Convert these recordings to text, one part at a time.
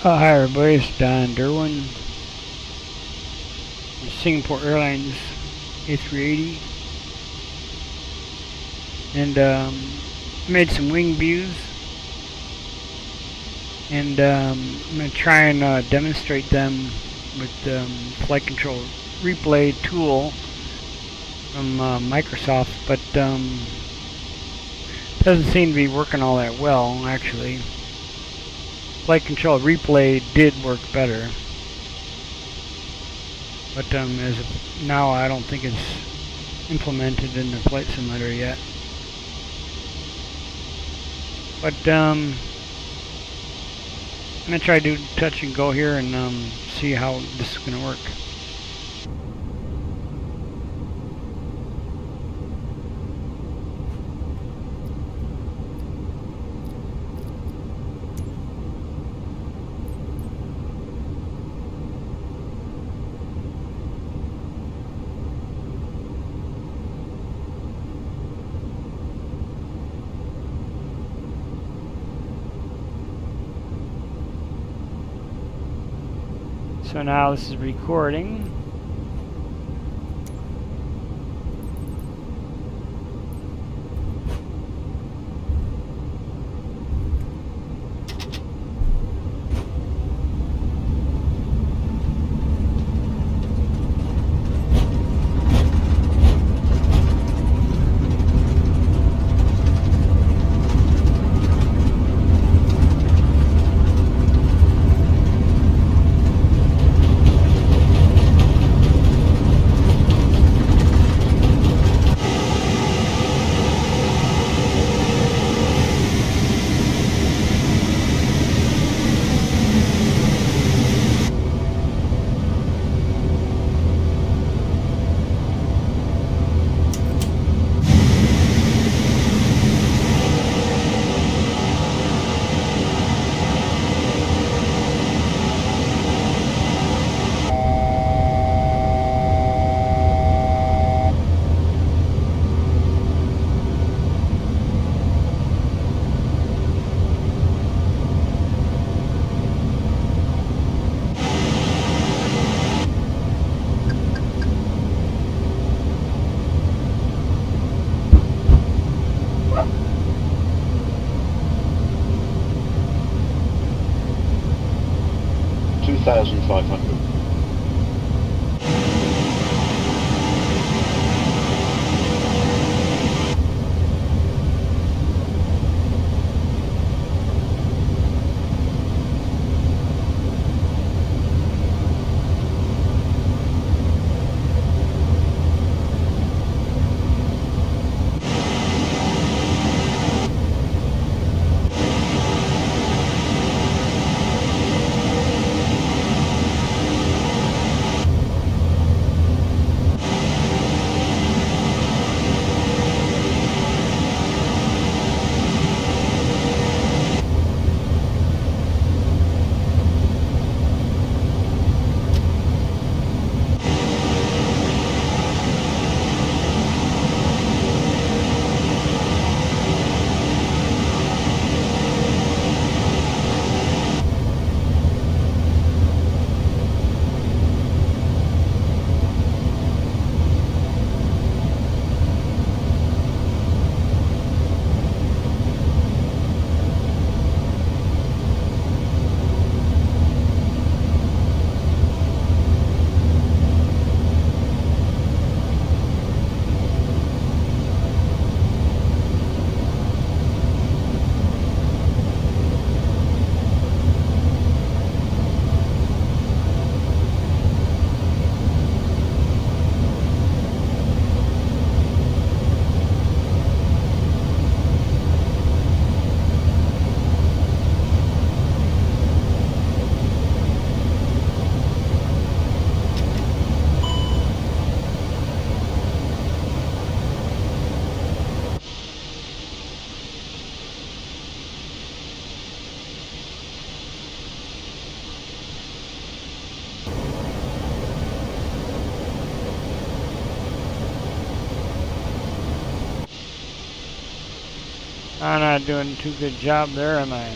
Hi everybody, it's Don Derwin, Singapore Airlines A380, and made some wing views, and I'm going to try and demonstrate them with flight control replay tool from Microsoft, but doesn't seem to be working all that well actually. Flight control replay did work better, but as of now I don't think it's implemented in the flight simulator yet. But I'm going to try to do touch and go here and see how this is going to work. So now this is recording. $2,500. I'm not doing too good job there, am I?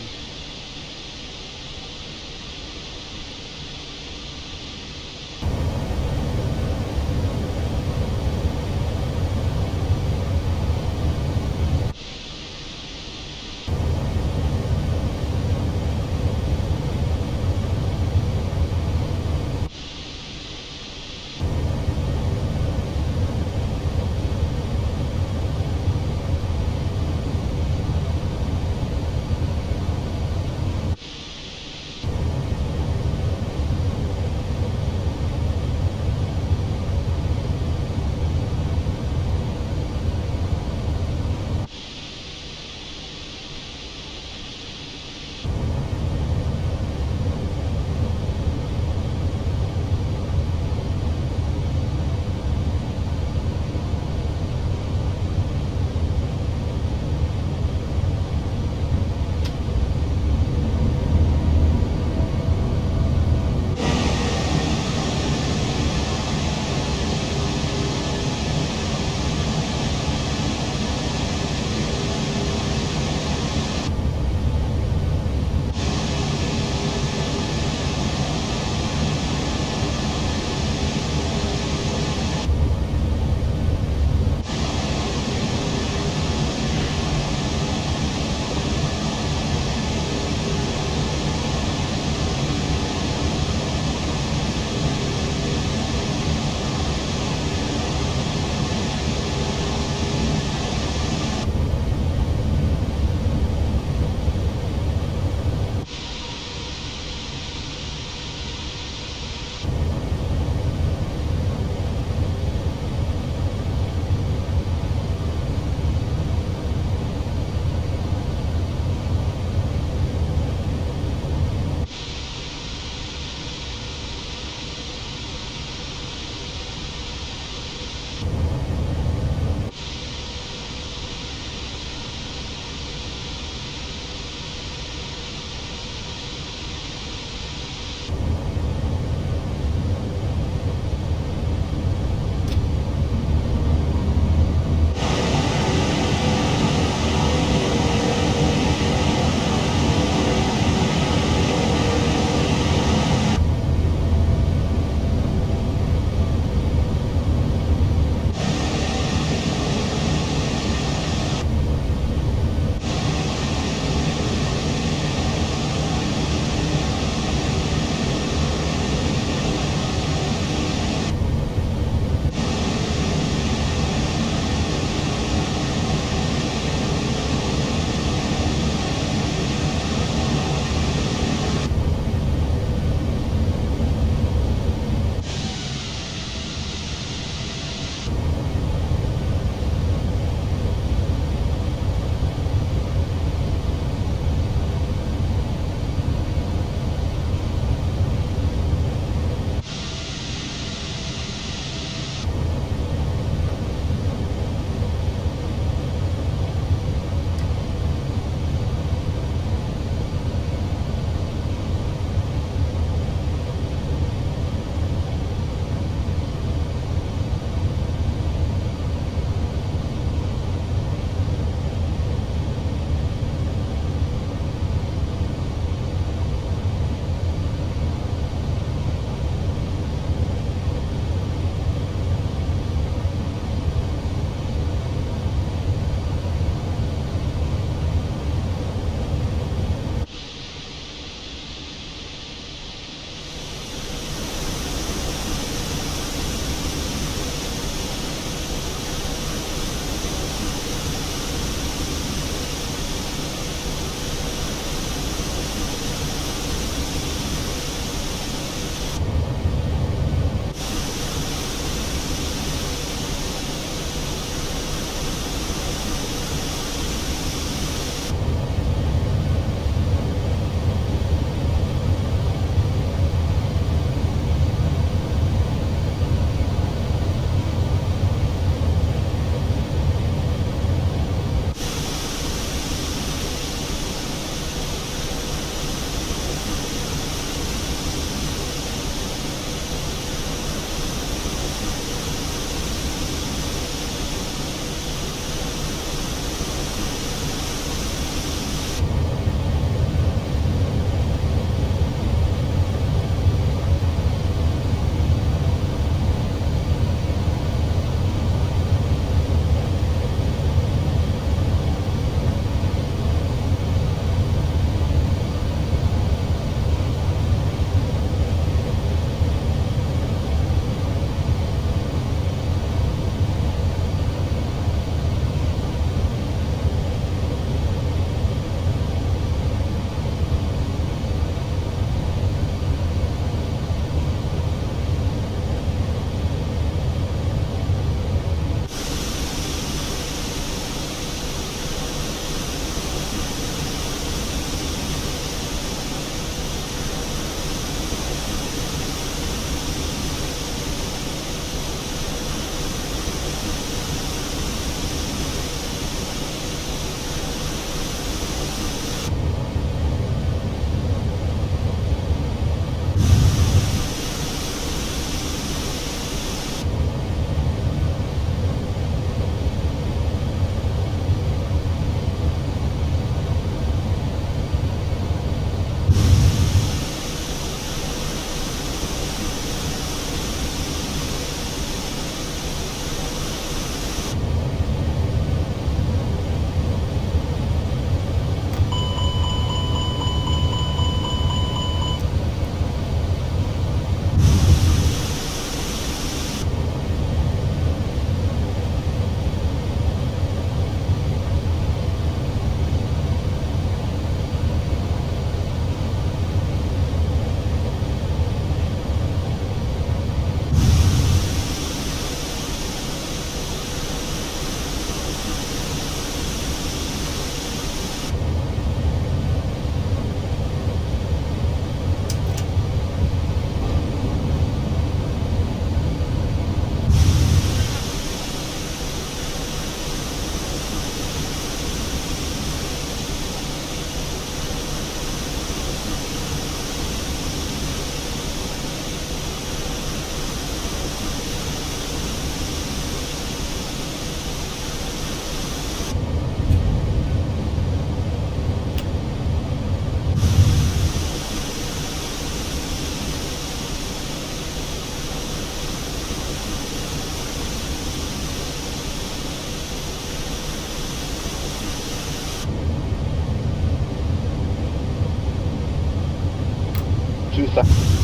2,500.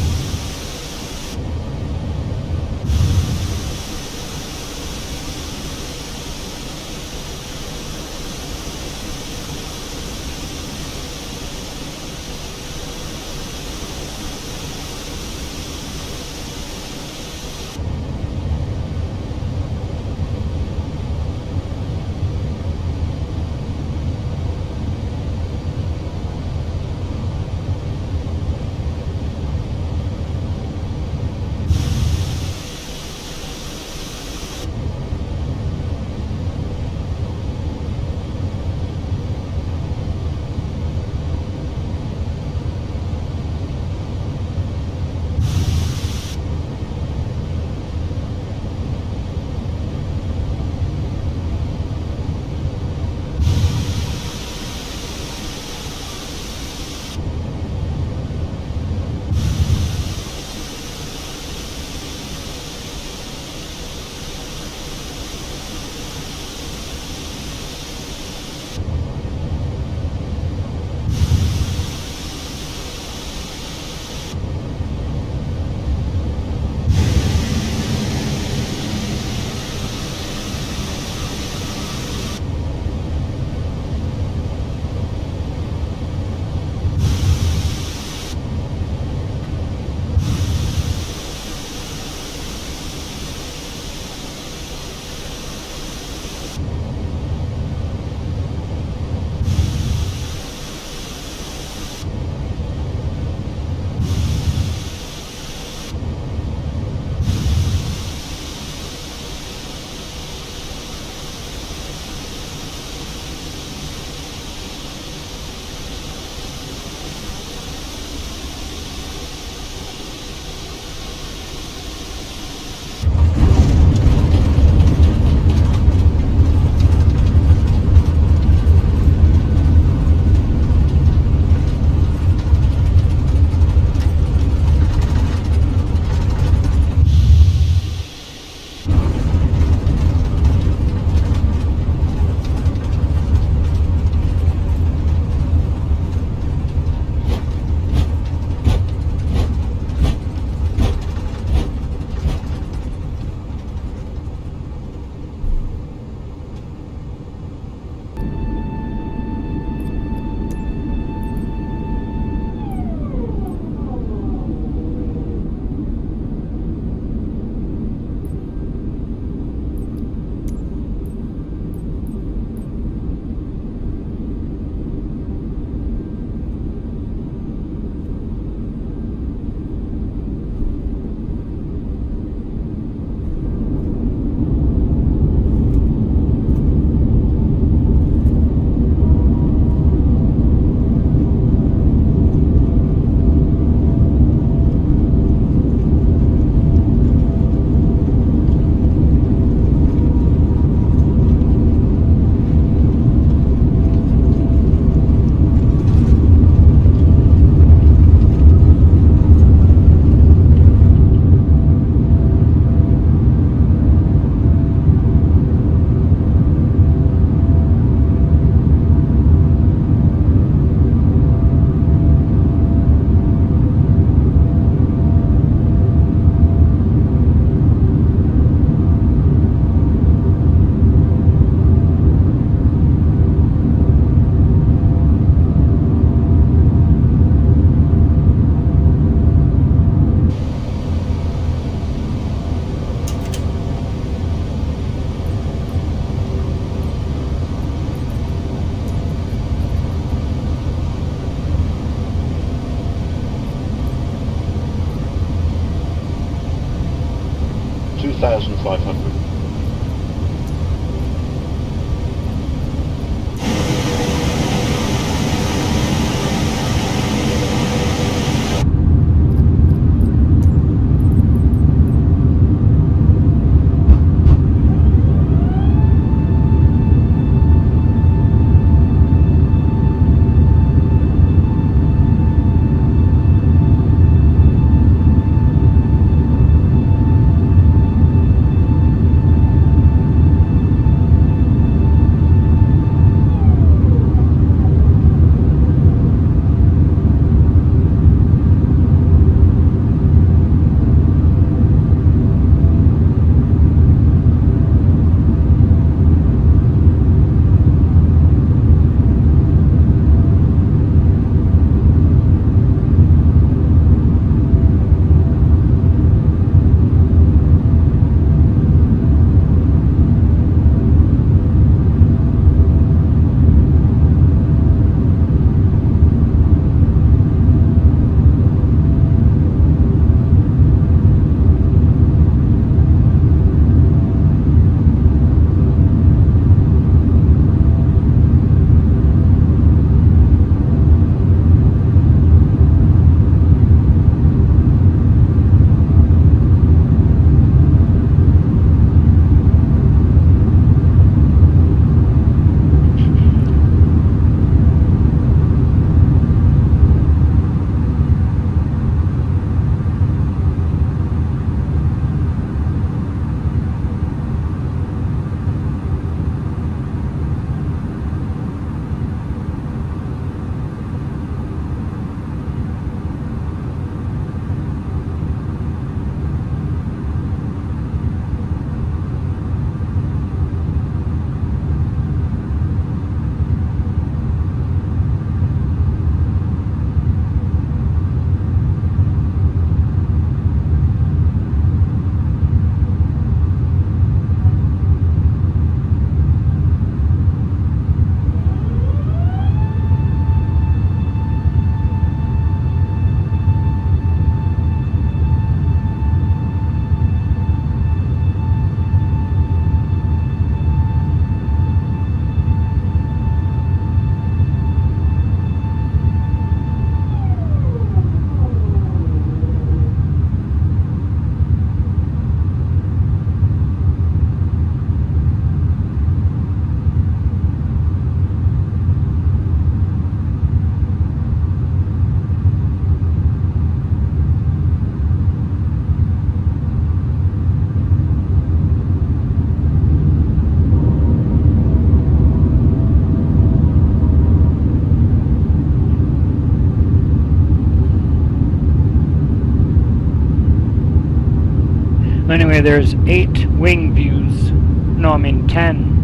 Anyway, there's 8 wing views. No, I mean 10.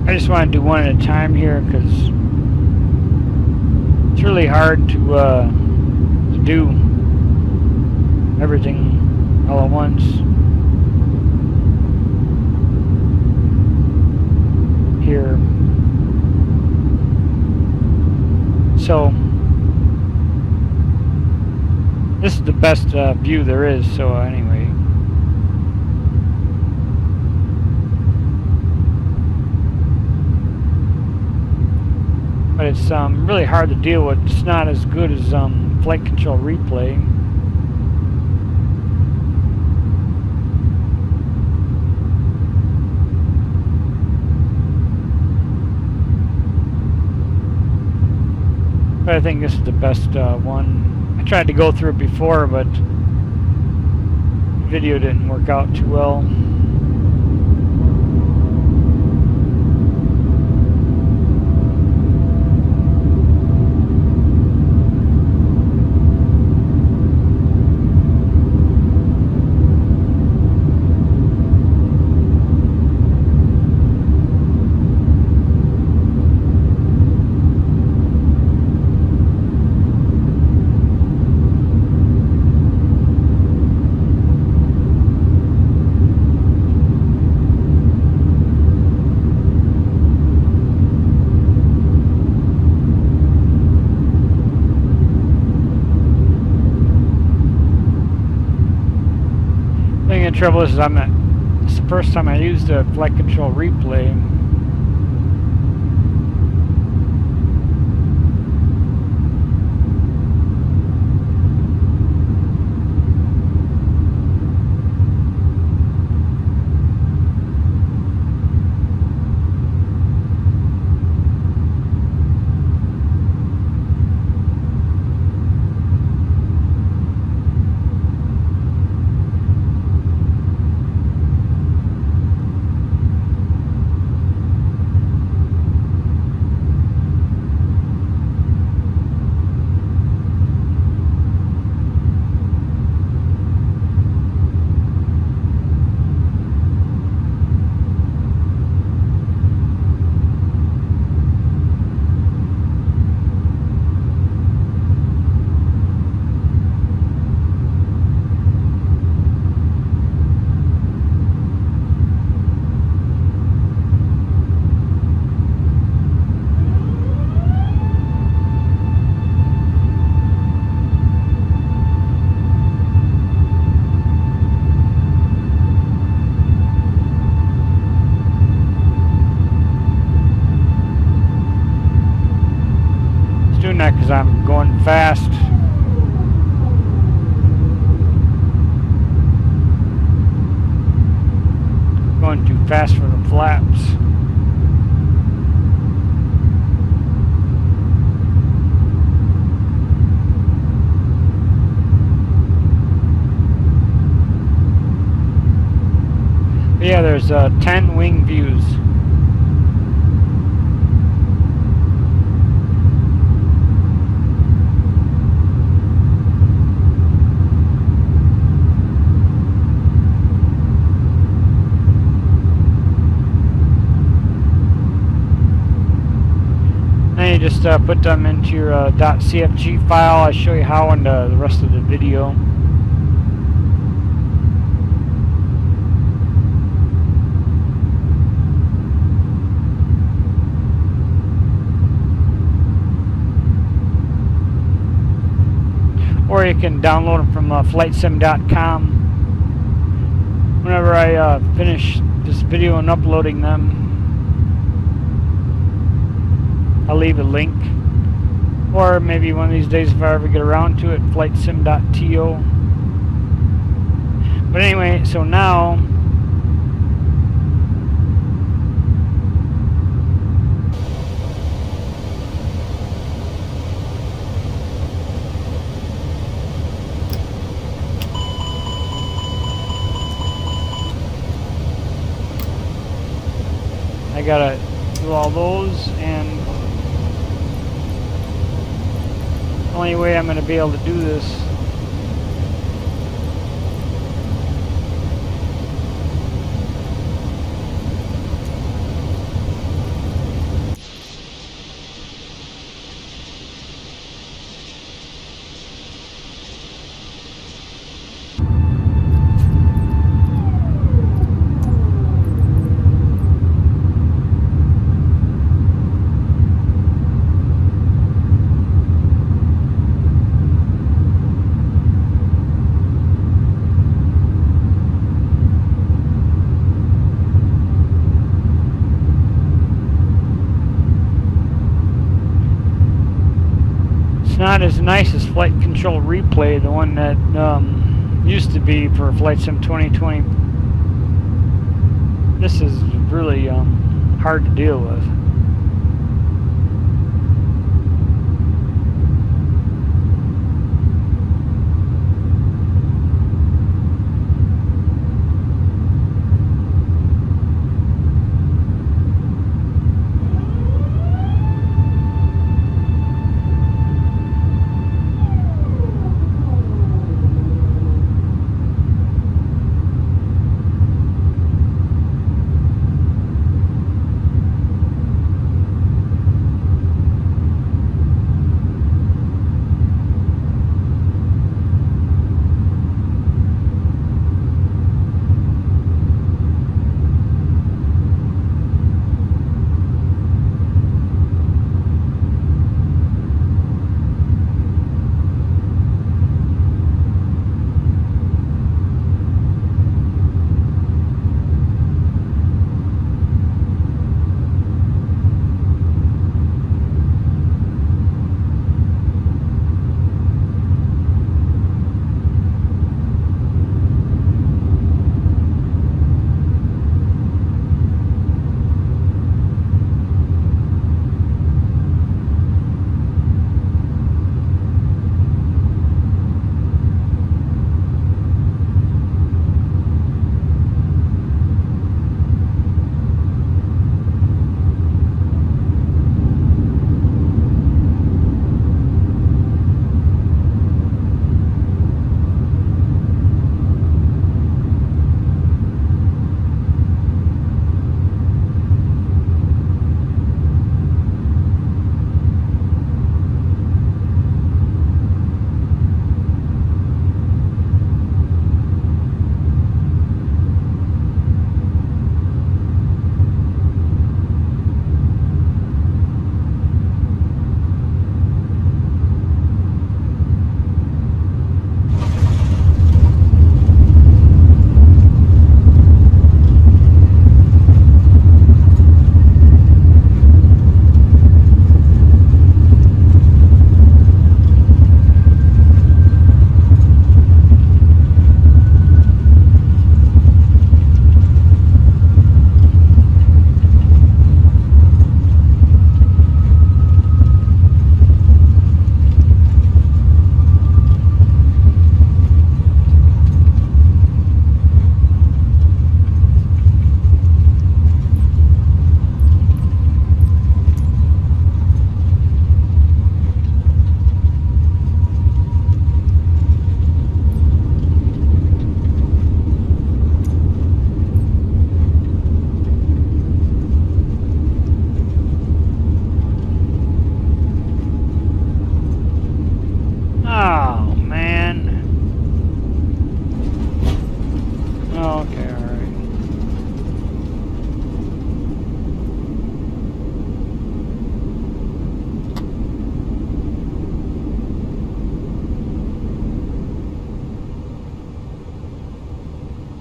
I just want to do one at a time here because it's really hard to do everything all at once. Here. So this is the best view there is, so anyway. But it's really hard to deal with. It's not as good as flight control replay. But I think this is the best one. I tried to go through it before, but the video didn't work out too well. The trouble is, it's the first time I used a flight control replay. Because I'm going fast. Going too fast for the flaps. But yeah, there's 10 wing views. Just put them into your .cfg file. I'll show you how in the rest of the video. Or you can download them from flightsim.com. Whenever I finish this video and uploading them, I'll leave a link, or maybe one of these days if I ever get around to it, flightsim.to. But anyway, so now I gotta do all those, and Only way I'm going to be able to do this. Not as nice as Flight Control Replay, the one that used to be for Flight Sim 2020. This is really hard to deal with.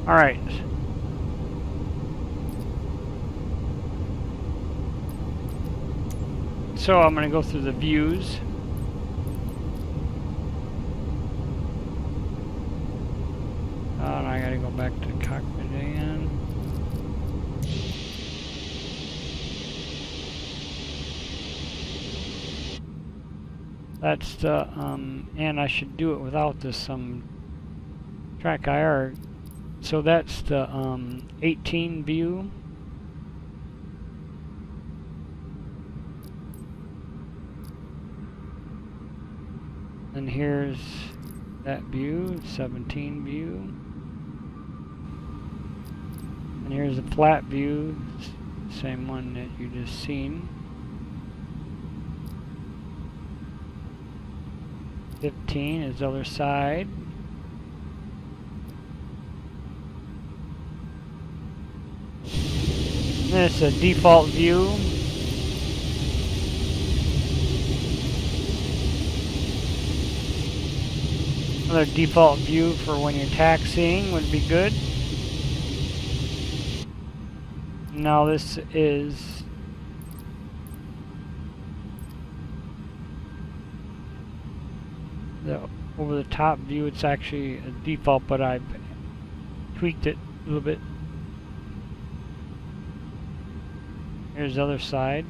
All right. So I'm going to go through the views. And I got to go back to cockpit again. That's the, and I should do it without this track IR. So that's the 18 view. And here's that view, 17 view. And here's a flat view, same one that you just seen. 15 is the other side. And it's a default view. Another default view for when you're taxiing would be good. Now this is the over the top view. It's actually a default, but I've tweaked it a little bit. Here's the other side.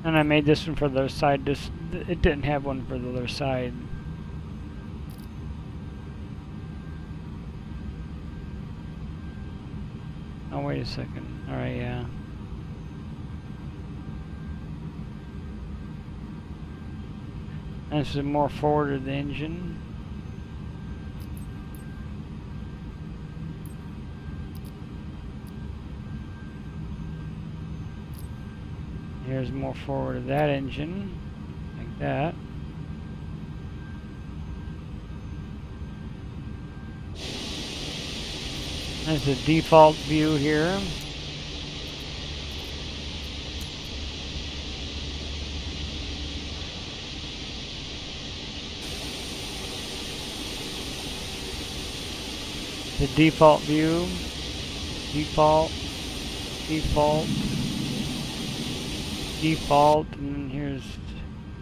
And I made this one for the other side. It didn't have one for the other side. Oh, wait a second. Alright, yeah. And this is more forward of the engine. Here's more forward of that engine, like that. There's the default view here. The default view, default,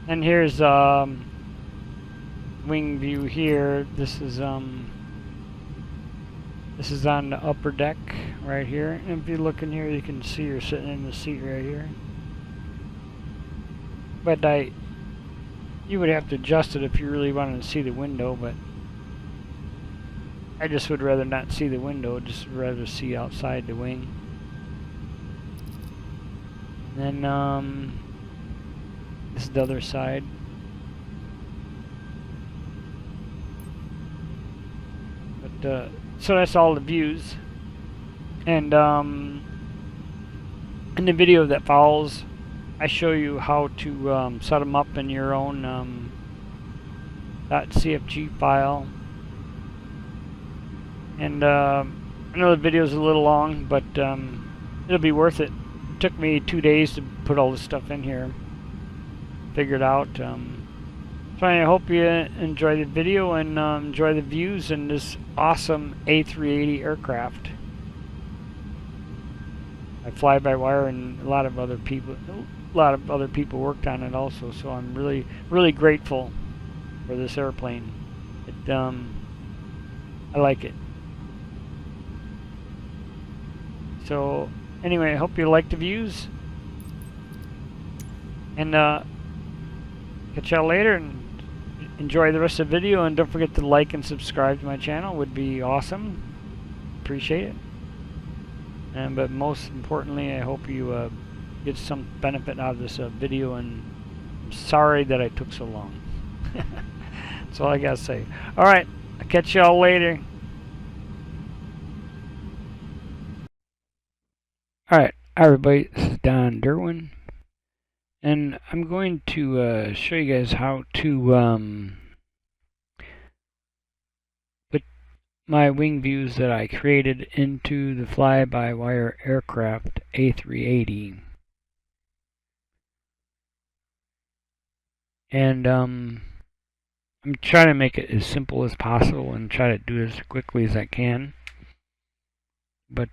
and here's wing view here. This is on the upper deck right here. And if you look in here, you can see you're sitting in the seat right here. But you would have to adjust it if you really wanted to see the window, but I just would rather not see the window, just rather see outside the wing. And then this is the other side. But so that's all the views. And in the video that follows, I show you how to set them up in your own .cfg file. And I know the video is a little long, but it'll be worth it. It took me 2 days to put all this stuff in here, figure it out. So I hope you enjoy the video and enjoy the views in this awesome A380 aircraft. I FlyByWire, and a lot of other people worked on it also. So I'm really grateful for this airplane. I like it. So anyway, I hope you like the views, and catch y'all later, and enjoy the rest of the video, and don't forget to like and subscribe to my channel. Would be awesome. Appreciate it. But most importantly, I hope you get some benefit out of this video, and I'm sorry that I took so long. That's all I gotta say. Alright, I'll catch y'all later. Alright, everybody, this is Don Derwin, and I'm going to show you guys how to put my wing views that I created into the FlyByWire aircraft A380. And I'm trying to make it as simple as possible and try to do it as quickly as I can. But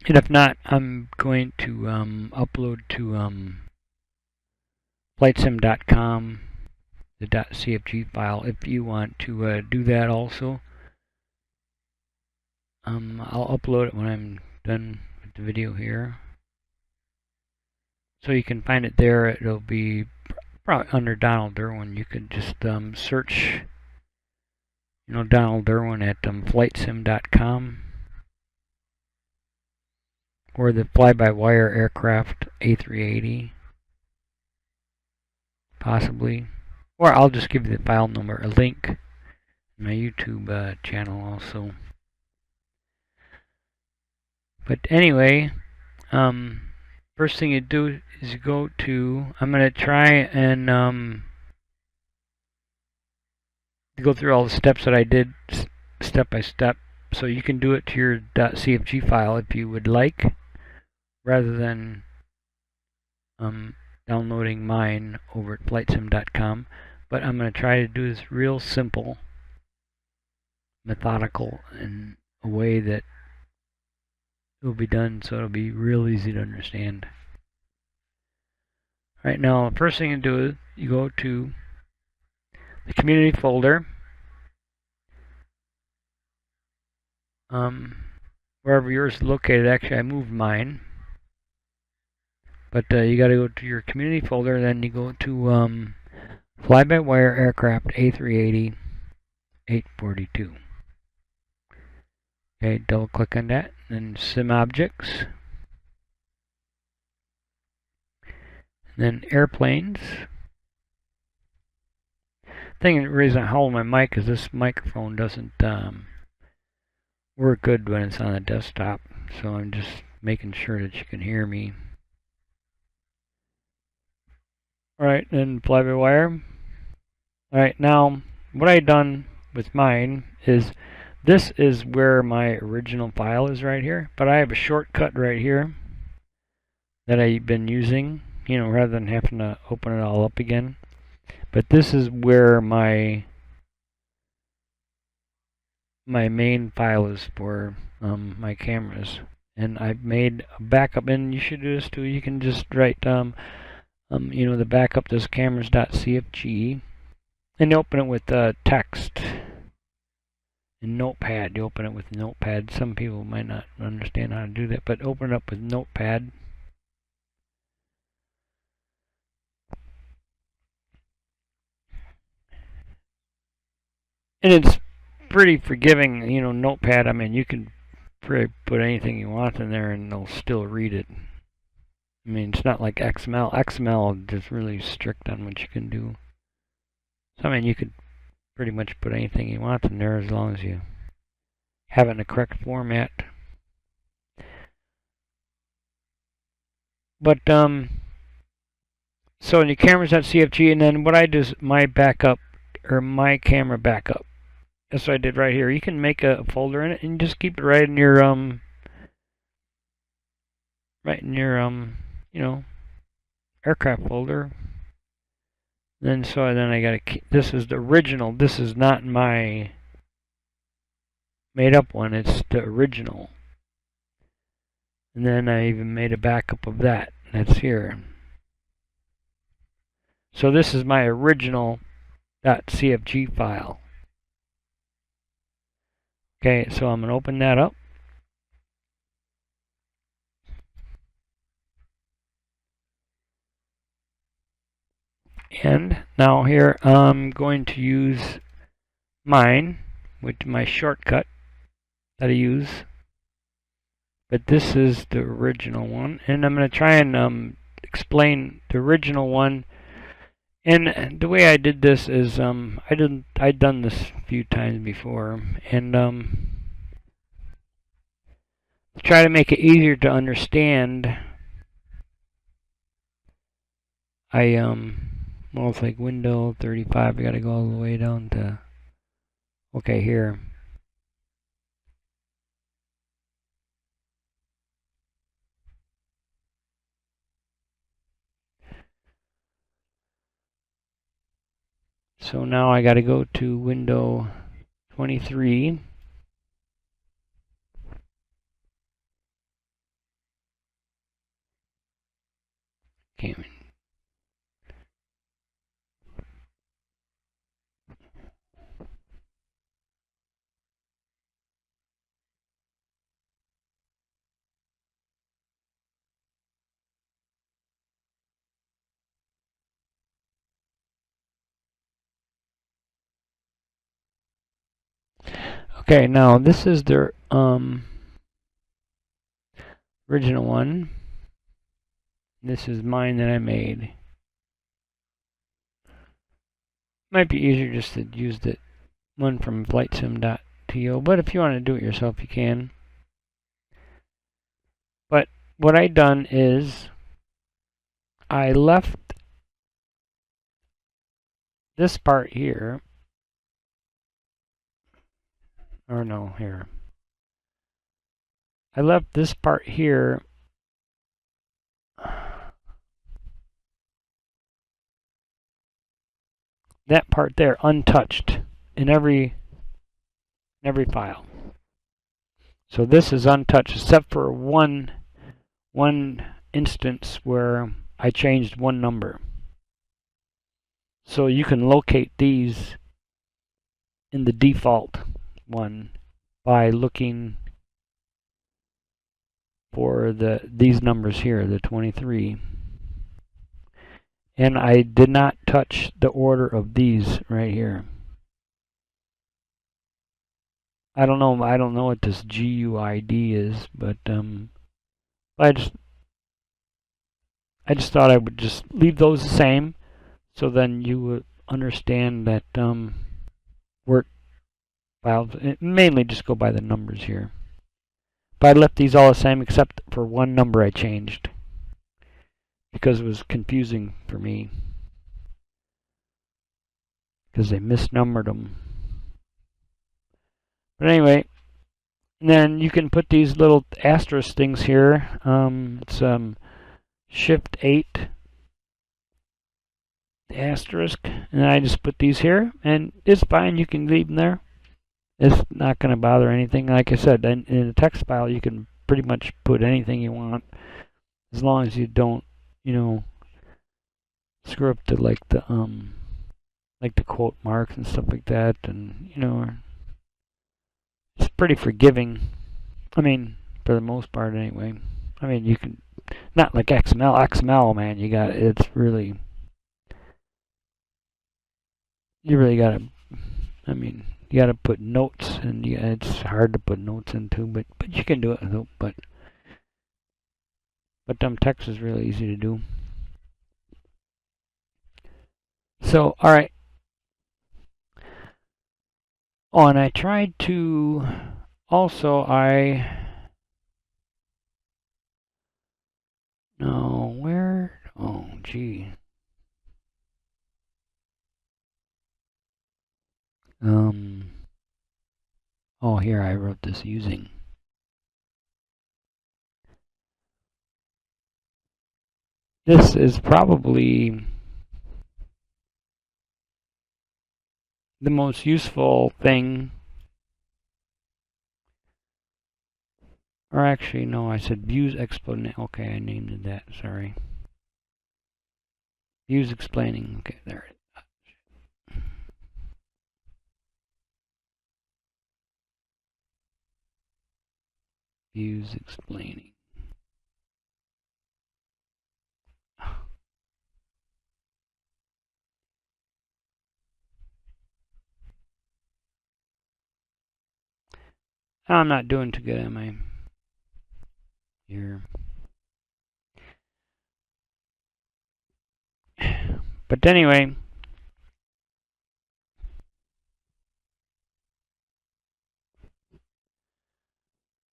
and if not, I'm going to upload to flightsim.com the .cfg file if you want to do that also. I'll upload it when I'm done with the video here. So you can find it there. It'll be probably under Donald Derwin. You could just search, Donald Derwin at flightsim.com. or the fly-by-wire aircraft A380, possibly. Or I'll just give you the file number, a link in my YouTube channel also. But anyway, first thing you do is you go to, I'm going to try and go through all the steps that I did step by step, so you can do it to your .cfg file if you would like, rather than downloading mine over at flightsim.com. But I'm going to try to do this real simple, methodical, in a way that it will be done so it'll be real easy to understand. Right now, the first thing you do is you go to the community folder, wherever yours is located. Actually, I moved mine, but you got to go to your community folder, then you go to fly-by-wire aircraft A380 842. Okay, double click on that, then sim objects, then airplanes. The reason I hold my mic is this microphone doesn't work good when it's on the desktop, so I'm just making sure that you can hear me. Alright, then fly-by-wire. Alright, now what I've done with mine is, this is where my original file is right here, but I have a shortcut right here that I've been using, you know, rather than having to open it all up again. But this is where my main file is for my cameras, and I've made a backup, and you should do this too. You can just write you know, the backup is cameras.cfg, and you open it with text in Notepad. You open it with Notepad. Some people might not understand how to do that, but open it up with Notepad. And it's pretty forgiving, you know, Notepad. I mean, you can pretty put anything you want in there and they'll still read it. I mean, it's not like XML. XML is just really strict on what you can do. So, I mean, you could pretty much put anything you want in there as long as you have it in the correct format. But, so in your cameras.cfg, and then what I do is my backup, or my camera backup. That's what I did right here. You can make a folder in it and just keep it right in your, you know, aircraft folder. Then I gotta keep, this is the original. This is not my made up one. It's the original. And then I even made a backup of that. That's here. So this is my original .cfg file. Okay, so I'm going to open that up. And now here I'm going to use mine, with my shortcut that I use. But this is the original one. And I'm going to try and explain the original one. And the way I did this is I'd done this a few times before, and to try to make it easier to understand, well, it's like window 35. I got to go all the way down to, okay, here. So now I got to go to window 23. Okay. Okay, now this is the original one. This is mine that I made. Might be easier just to use the one from flightsim.to, but if you want to do it yourself, you can. But what I done is I left this part here, or no, here. I left this part here that part there untouched in every file. So this is untouched except for one instance where I changed one number. So you can locate these in the default one by looking for these numbers here, the 23. And I did not touch the order of these right here. I don't know what this GUID is, but I just thought I would just leave those the same, so then you would understand that work files mainly just go by the numbers here. But I left these all the same except for one number I changed because it was confusing for me because they misnumbered them. But anyway, then you can put these little asterisk things here. It's Shift 8 asterisk, and I just put these here, and it's fine. You can leave them there. It's not going to bother anything. Like I said, in a text file, you can pretty much put anything you want, as long as you don't, screw up to like the quote marks and stuff like that, and it's pretty forgiving. I mean, for the most part, anyway. I mean, you can not like XML. XML, man, you really got to. I mean, you got to put notes, and it's hard to put notes into, but you can do it. But text is really easy to do. So, all right. Oh, and I tried to also oh gee. Oh, here I wrote this using. This is probably the most useful thing. Or actually, no, I said views explaining. Okay, I named it that. Sorry. Views explaining. Okay, there it is. Views explaining. I'm not doing too good, am I? Here. But anyway,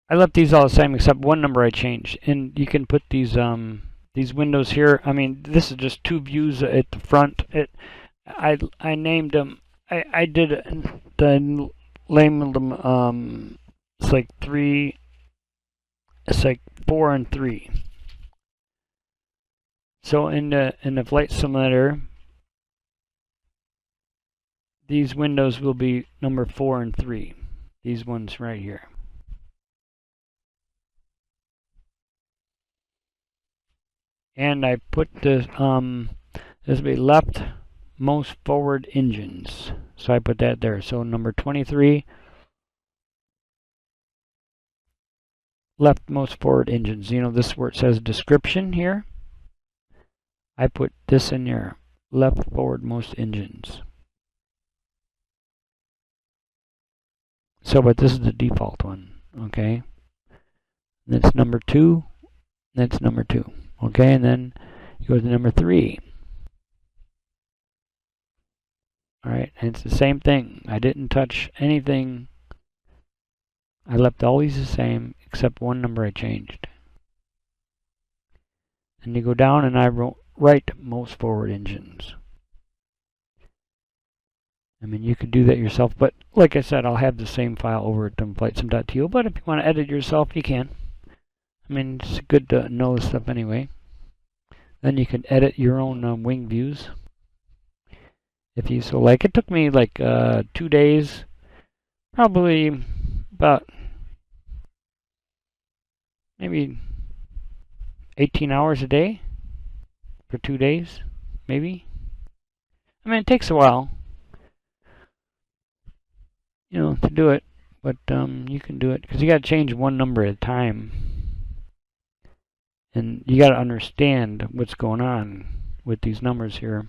I left these all the same except one number I changed, and you can put these windows here. I mean, this is just two views at the front. I named them. I labeled them. It's like 3. It's like 4 and 3. So in the flight simulator, these windows will be number 4 and 3. These ones right here. And I put this will be left most forward engines. So I put that there. So number 23, left most forward engines. This is where it says description here. I put this in there, left forward most engines. So, but this is the default one, okay? That's number 2, That's number 2. Okay, and then you go to number 3. Alright, and it's the same thing. I didn't touch anything. I left all these the same except one number I changed. And you go down and I write most forward engines. I mean, you could do that yourself, but like I said, I'll have the same file over at flightsim.to, but if you want to edit yourself, you can. I mean, it's good to know this stuff anyway. Then you can edit your own wing views, if you so like. It took me like 2 days, probably about maybe 18 hours a day for 2 days, maybe. I mean, it takes a while, you know, to do it, but you can do it because you got to change one number at a time, and you got to understand what's going on with these numbers here.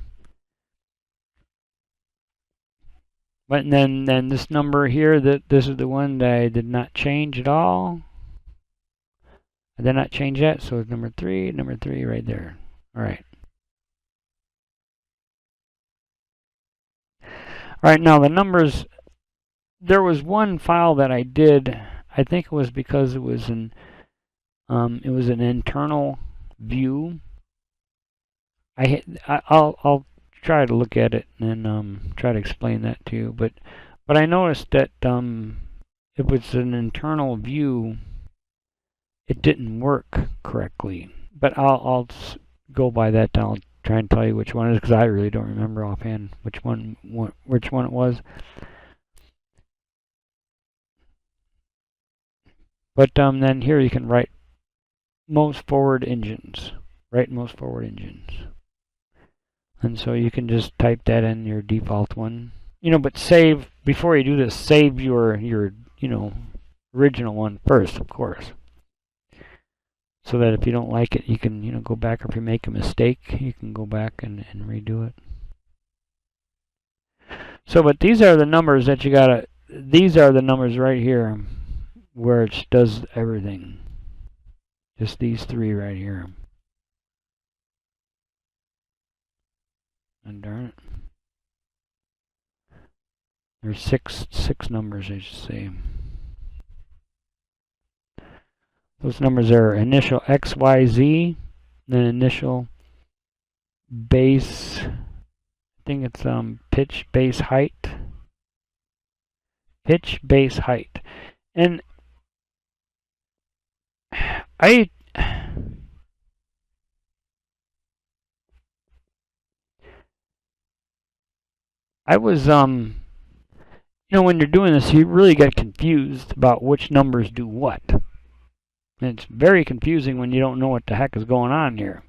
But then this number here, this is the one that I did not change at all. I did not change that, so it's number 3 right there. All right. All right, now the numbers. There was one file that I did. I think it was because it was an internal view. I'll try to look at it and try to explain that to you. But I noticed that it was an internal view. It didn't work correctly. But I'll go by that. I'll try and tell you which one it is because I really don't remember offhand which one it was. But then here you can write most forward engines. Write most forward engines. And so you can just type that in your default one. You know, but save, before you do this, save your you know, original one first, of course. So that if you don't like it, you can, you know, go back. Or if you make a mistake, you can go back and redo it. So, but these are the numbers that you gotta, these are the numbers right here where it does everything. Just these 3 right here. And darn it. There's six numbers, I should say. Those numbers are initial X, Y, Z, then initial base, I think it's pitch, base, height. Pitch, base, height. And I was, you know, when you're doing this, you really get confused about which numbers do what. And it's very confusing when you don't know what the heck is going on here.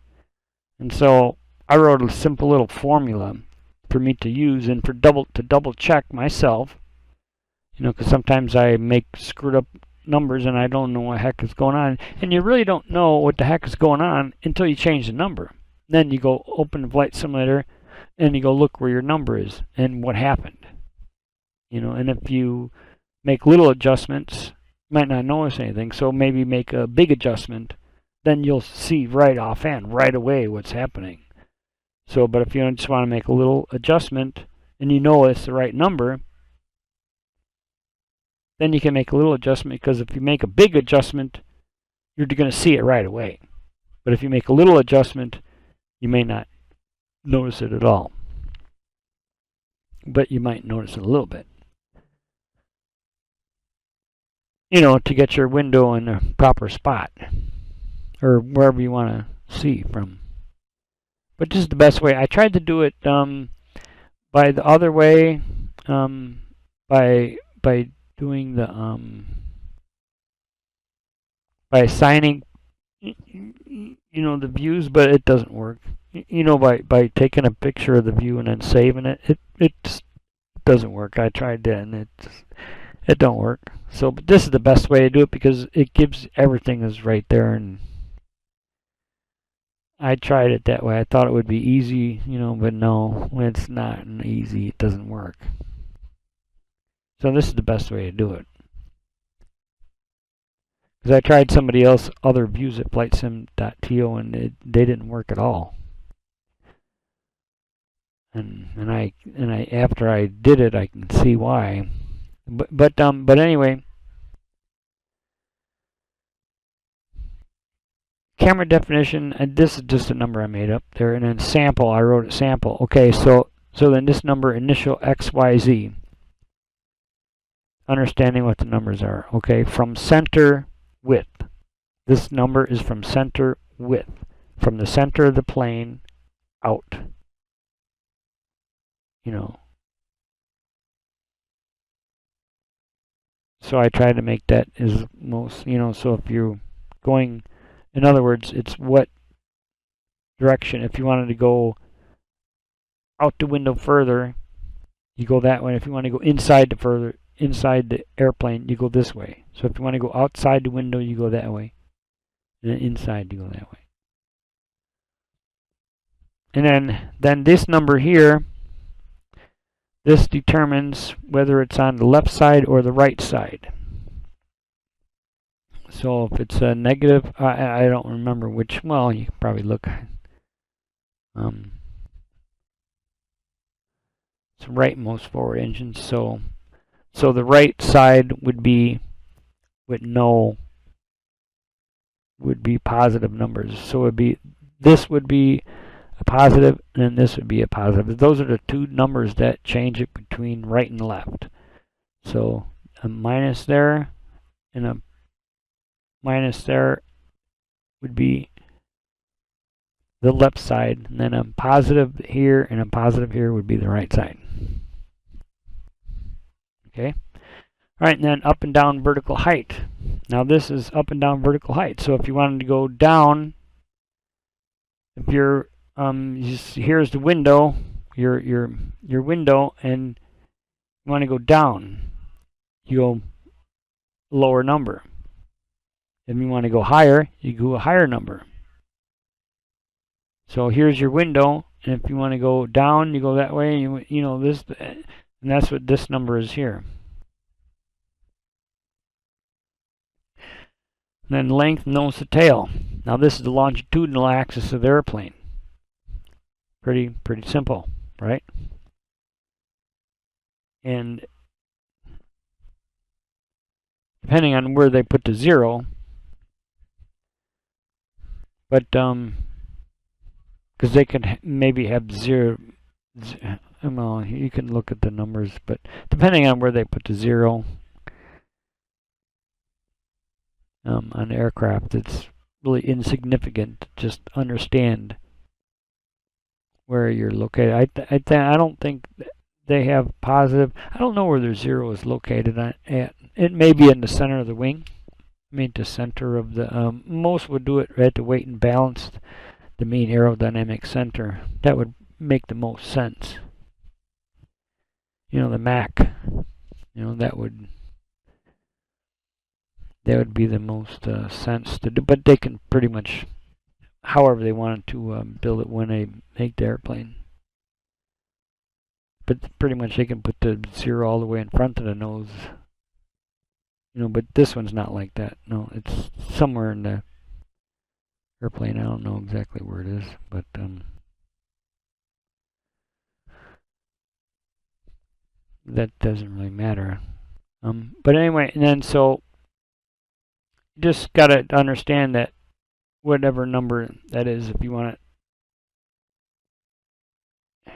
And so I wrote a simple little formula for me to use and to double check myself. You know, because sometimes I make screwed up numbers and I don't know what the heck is going on. And you really don't know what the heck is going on until you change the number. Then you go open the flight simulator and you go look where your number is and what happened. You know, and if you make little adjustments, you might not notice anything. So maybe make a big adjustment, then you'll see right offhand, right away, what's happening. So, but if you just want to make a little adjustment and you know it's the right number, then you can make a little adjustment, because if you make a big adjustment, you're going to see it right away. But if you make a little adjustment, you may not notice it at all. But you might notice it a little bit. You know, to get your window in a proper spot, or wherever you want to see from. But this is the best way. I tried to do it by the other way, by doing the by assigning, you know, the views, but it doesn't work. You know, by taking a picture of the view and then saving it, it just doesn't work. I tried that and it don't work. So, but this is the best way to do it because it gives everything is right there, and I tried it that way. I thought it would be easy, you know, but no, when it's not easy, it doesn't work. So this is the best way to do it. Because I tried somebody else, other views at flightsim.to, and they didn't work at all. And I after I did it, I can see why. But anyway, camera definition, and this is just a number I made up there, and then sample, I wrote it sample. Okay, so then this number, initial XYZ, understanding what the numbers are. Okay, from center width. This number is from center width, from the center of the plane out. You know. So I try to make that as most, you know, so if you're going, in other words, it's what direction. If you wanted to go out the window further, you go that way. If you want to go inside the airplane, you go this way. So if you want to go outside the window, you go that way. And then inside, you go that way. And then this number here, this determines whether it's on the left side or the right side. So if it's a negative, I don't remember which, well, you can probably look. It's rightmost forward engine, so the right side would be with no, would be positive numbers. So it would be, this would be a positive, and then this would be a positive. Those are the two numbers that change it between right and left. So a minus there and a minus there would be the left side, and then a positive here and a positive here would be the right side. Okay. All right, and then up and down vertical height. Now this is up and down vertical height. So if you wanted to go down, if you're here's the window, your window, and you want to go down, you go lower number. If you want to go higher, you go a higher number. So here's your window, and if you want to go down, you go that way. You know this, and that's what this number is here. And then length nose to tail. Now this is the longitudinal axis of the airplane. Pretty simple, right? And depending on where they put the zero, but because they could maybe have zero, well, you can look at the numbers, but depending on where they put the zero on aircraft, it's really insignificant to just understand where you're located. I don't think they have positive. I don't know where their zero is located at. It may be in the center of the wing. I mean, the center of the. Most would do it at the weight and balance, the mean aerodynamic center. That would make the most sense. You know, the Mach. You know, that would be the most sense to do. But they can pretty much, however they wanted to build it when they make the airplane. But pretty much they can put the zero all the way in front of the nose. You know, but this one's not like that. No, it's somewhere in the airplane. I don't know exactly where it is, but that doesn't really matter. But anyway, and then so just gotta understand that whatever number that is, if you want it,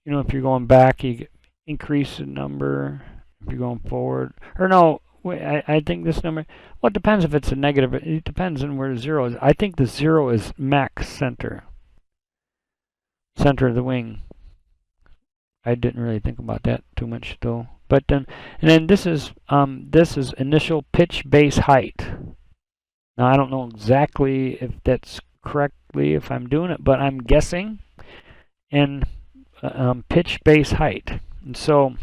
you know, if you're going back, you increase the number. If you're going forward, or no, wait, I think this number, well, it depends if it's a negative. It depends on where the zero is. I think the zero is Mach center of the wing. I didn't really think about that too much though. But then, and then this is initial pitch base height. Now I don't know exactly if that's correctly if I'm doing it, but I'm guessing. And pitch base height, and so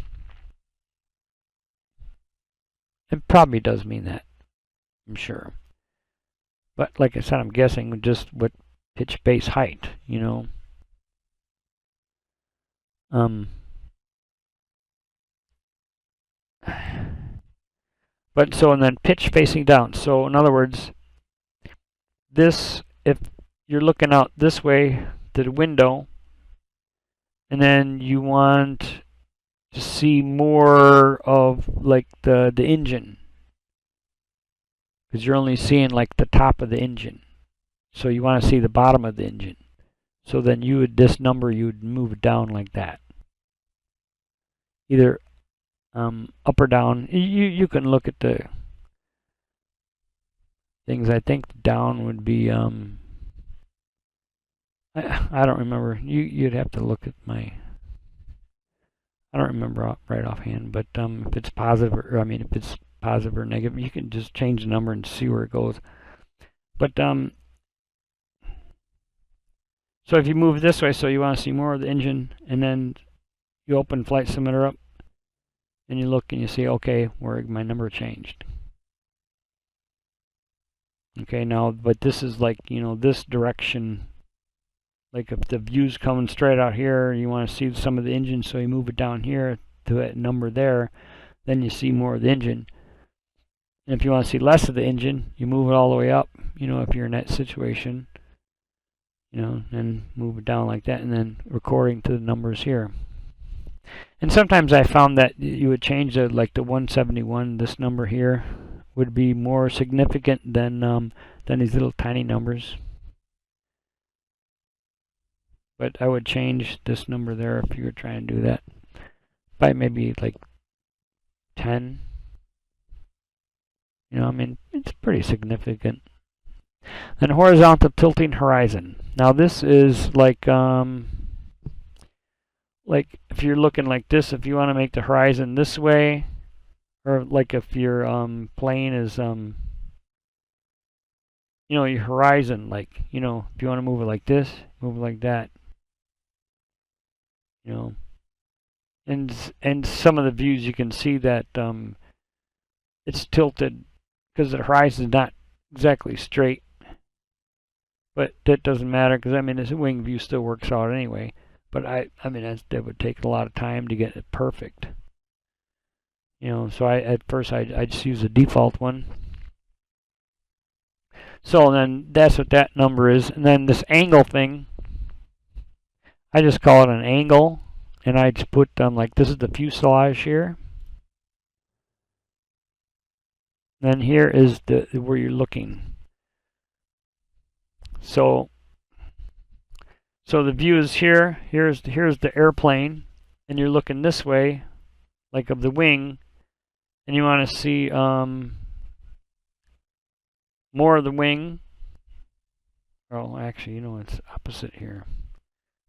it probably does mean that, I'm sure. But like I said, I'm guessing just what pitch base height, you know. But so, and then pitch facing down. So in other words, this, if you're looking out this way to the window, and then you want to see more of like the engine, because you're only seeing like the top of the engine. So you want to see the bottom of the engine. So then you would, this number, you would move it down like that. Either up or down. You can look at the things. I think down would be I don't remember. You'd have to look at my, I don't remember right offhand, but if it's positive, or I mean if it's positive or negative, you can just change the number and see where it goes. But so if you move this way, so you want to see more of the engine, and then you open Flight Simulator up, and you look and you see, okay, where my number changed. Okay, now, but this is like, you know, this direction. Like if the view's coming straight out here, you want to see some of the engine, so you move it down here to that number there, then you see more of the engine. And if you want to see less of the engine, you move it all the way up, you know, if you're in that situation, you know, and move it down like that, and then according to the numbers here. And sometimes I found that you would change the, like the 171, this number here would be more significant than these little tiny numbers. But I would change this number there if you were trying to do that by maybe like 10. You know, I mean, it's pretty significant. Then horizontal tilting horizon. Now this is like if you're looking like this, if you want to make the horizon this way, or like if your plane is you know, your horizon, like, you know, if you want to move it like this, move it like that. You know, and some of the views you can see that it's tilted because the horizon is not exactly straight, but that doesn't matter, because I mean this wing view still works out anyway. But I mean that would take a lot of time to get it perfect. You know, so at first I'd just use the default one. So then that's what that number is, and then this angle thing, I just call it an angle, and I just put like this is the fuselage here. Then here is the where you're looking. So the view is here. Here's the airplane, and you're looking this way, like of the wing, and you want to see more of the wing. Oh, actually, you know, it's opposite here.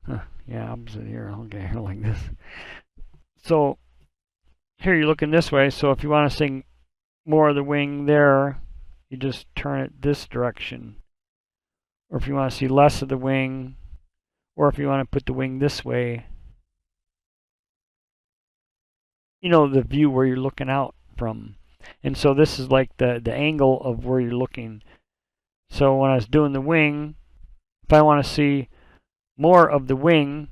Huh, yeah, opposite here. Okay, like this. So here you're looking this way. So if you want to see more of the wing there, you just turn it this direction. Or if you want to see less of the wing, or if you want to put the wing this way, you know, the view where you're looking out from. And so this is like the angle of where you're looking. So when I was doing the wing, if I want to see more of the wing,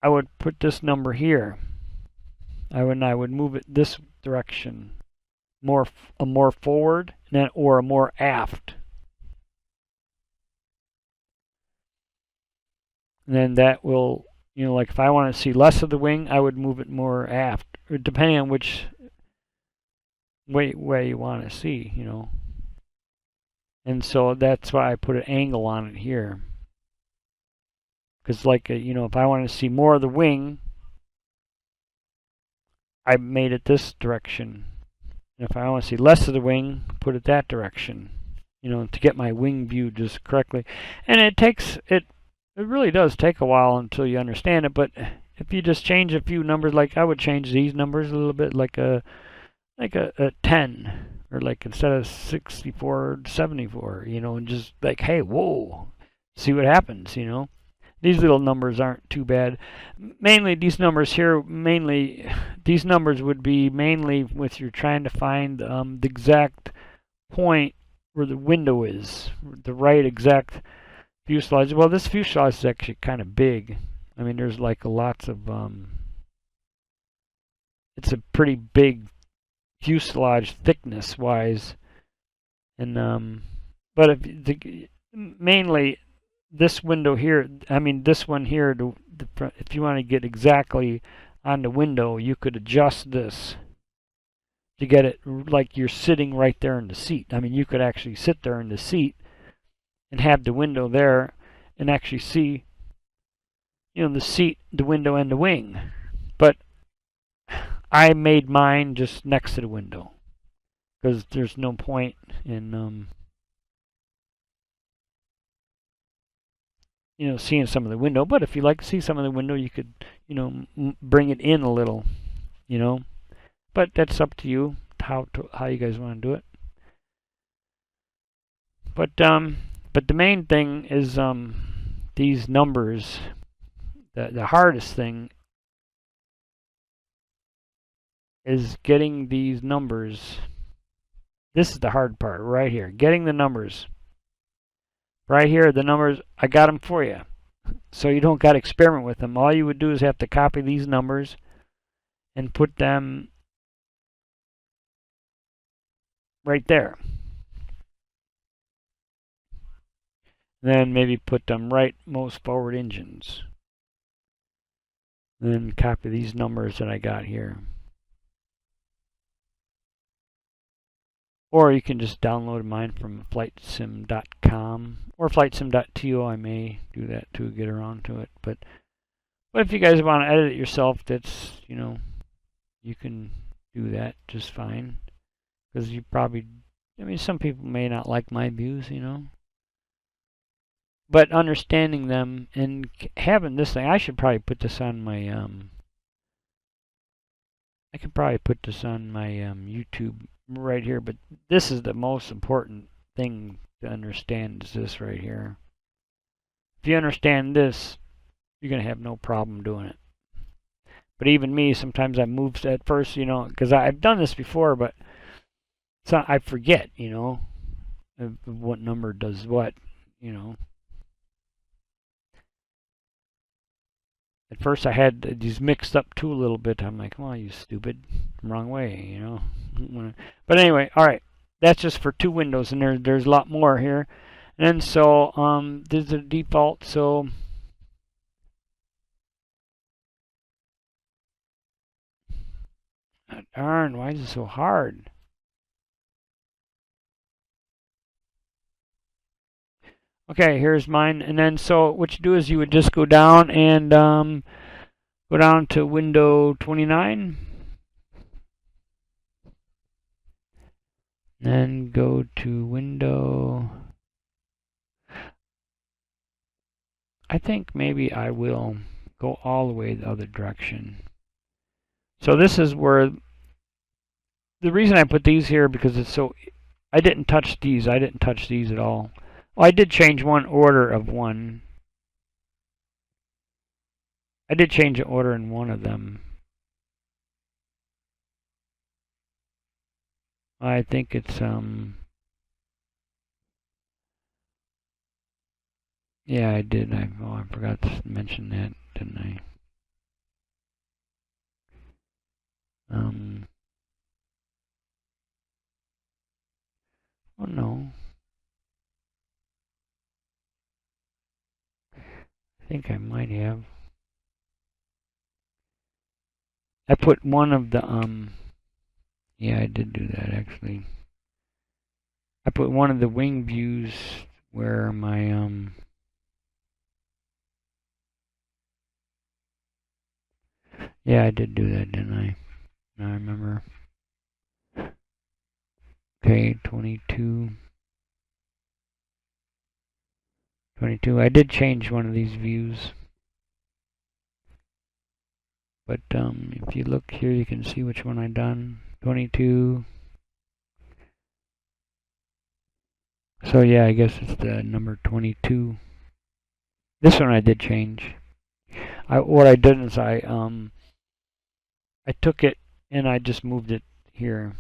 I would put this number here. I would move it this direction, more forward, and then, or a more aft. And then that will, you know, like if I want to see less of the wing, I would move it more aft, or depending on which way you want to see, you know. And so that's why I put an angle on it here. Because like, you know, if I want to see more of the wing, I made it this direction. And if I want to see less of the wing, put it that direction, you know, to get my wing view just correctly. And it really does take a while until you understand it, but if you just change a few numbers, like I would change these numbers a little bit, like a 10, or like instead of 64, 74, you know, and just like, hey, whoa, see what happens, you know. These little numbers aren't too bad. Mainly these numbers here, these numbers would be mainly if you're trying to find the exact point where the window is, the right exact fuselage. Well, this fuselage is actually kind of big. I mean, there's like lots of, it's a pretty big fuselage thickness wise. And but mainly this window here, I mean this one here, if you want to get exactly on the window, you could adjust this to get it like you're sitting right there in the seat. I mean, you could actually sit there in the seat and have the window there and actually see, you know, the seat, the window, and the wing. But I made mine just next to the window because there's no point in you know, seeing some of the window. But if you like to see some of the window, you could, you know, bring it in a little, you know. But that's up to you how you guys want to do it. But the main thing is these numbers. The hardest thing is getting these numbers. This is the hard part right here. Getting the numbers. Right here, the numbers, I got them for you. So you don't got to experiment with them. All you would do is have to copy these numbers and put them right there. Then maybe put them right most forward engines. Then copy these numbers that I got here. Or you can just download mine from flightsim.com or flightsim.to. I may do that to get around to it. But if you guys want to edit it yourself, that's, you know, you can do that just fine. Because you probably, I mean, some people may not like my views, you know. But understanding them and having this thing, I should probably put this on my, I could probably put this on my YouTube right here, but this is the most important thing to understand is this right here. If you understand this, you're going to have no problem doing it. But even me, sometimes I move at first, you know, because I've done this before, but so I forget, you know, what number does what, you know. At first I had these mixed up too a little bit. I'm like, well, you stupid, wrong way, you know. But anyway, all right, that's just for 2 windows, and there's a lot more here. And so this is the default. So darn, why is it so hard? Okay, here's mine. And then so what you do is you would just go down and go down to window 29. Then go to window. I think maybe I will go all the way the other direction. So this is where the reason I put these here because it's so. I didn't touch these. I didn't touch these at all. Well, I did change one order of one. I did change the order in one of them. I think it's yeah, I did. I forgot to mention that, didn't I? Oh no. I think I might have. I put one of the yeah, I did do that actually. I put one of the wing views where my yeah, I did do that, didn't I? I remember. Okay, 22. 22. I did change one of these views. But if you look here, you can see which one I done. 22. So yeah, I guess it's the number 22. This one I did change. What I did is I took it and I just moved it here.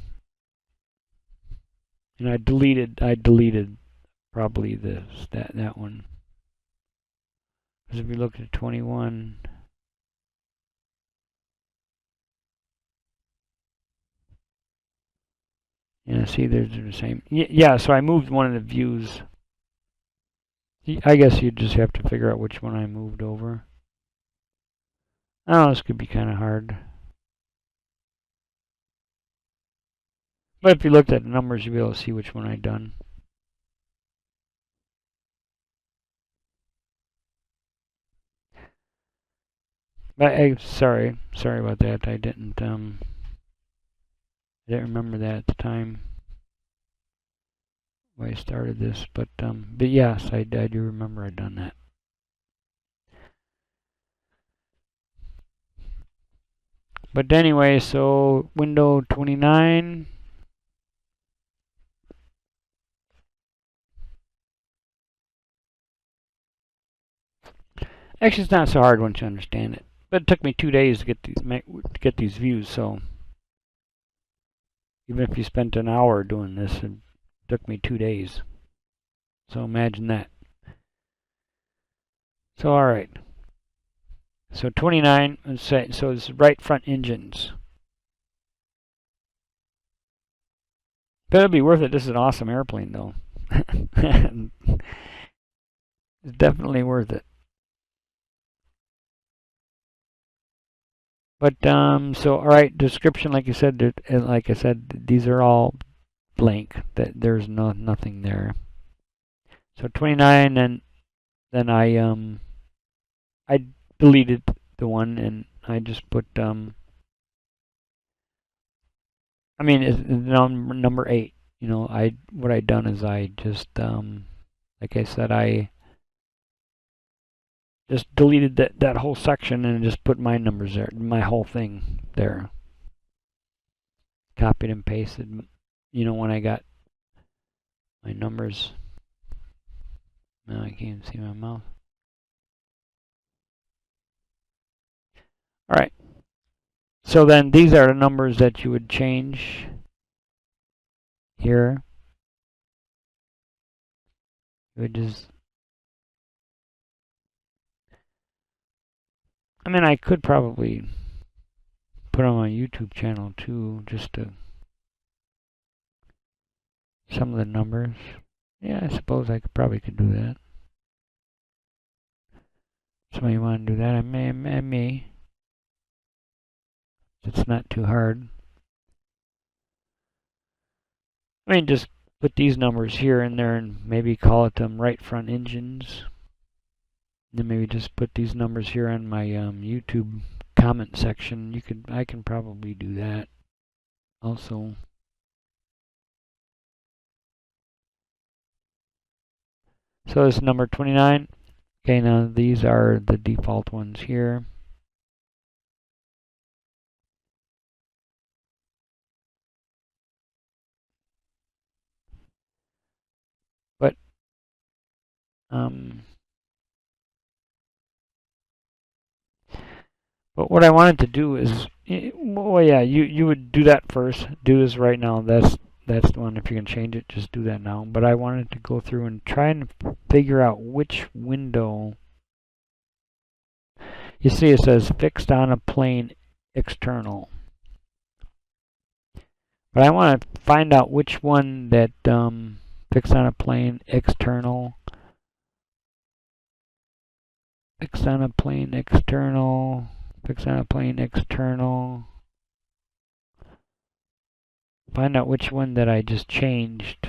And I deleted probably that one. Because if you look at 21, Yeah, see, they're the same. Yeah, so I moved one of the views. I guess you just have to figure out which one I moved over. I don't know, this could be kind of hard. But if you looked at the numbers, you'll be able to see which one I'd done. But sorry about that. I didn't remember that at the time when I started this. But yes, I do remember I'd done that. But anyway, so window 29. Actually, it's not so hard once you understand it. But it took me 2 days to get these views. So even if you spent an hour doing this, it took me 2 days. So imagine that. So all right. So 29. Let's say so. It's right front engines. But it'll be worth it. This is an awesome airplane, though. It's definitely worth it. But so all right, description, like I said, these are all blank. That there's nothing there. So 29, and then I deleted the one, and I just put I mean, it's number 8. You know, what I done is I just like I said, I just deleted that whole section and just put my numbers there, my whole thing there. Copied and pasted. You know, when I got my numbers. Now I can't even see my mouth. All right. So then these are the numbers that you would change here. You would just, I mean, I could probably put on my YouTube channel too, just to some of the numbers. Yeah, I suppose I probably could do that. Somebody want to do that? I may. It's not too hard. I mean, just put these numbers here and there, and maybe call it right front engines. Then maybe just put these numbers here on my YouTube comment section. I can probably do that also. So this is number 29. Okay, now these are the default ones here. But what I wanted to do is, well, yeah, you would do that first. Do this right now. That's the one. If you can change it, just do that now. But I wanted to go through and try and figure out which window. You see, it says fixed on a plane external. But I want to find out which one that fixed on a plane external. Fixed on a plane external. Fixed on a plane external. Find out which one that I just changed.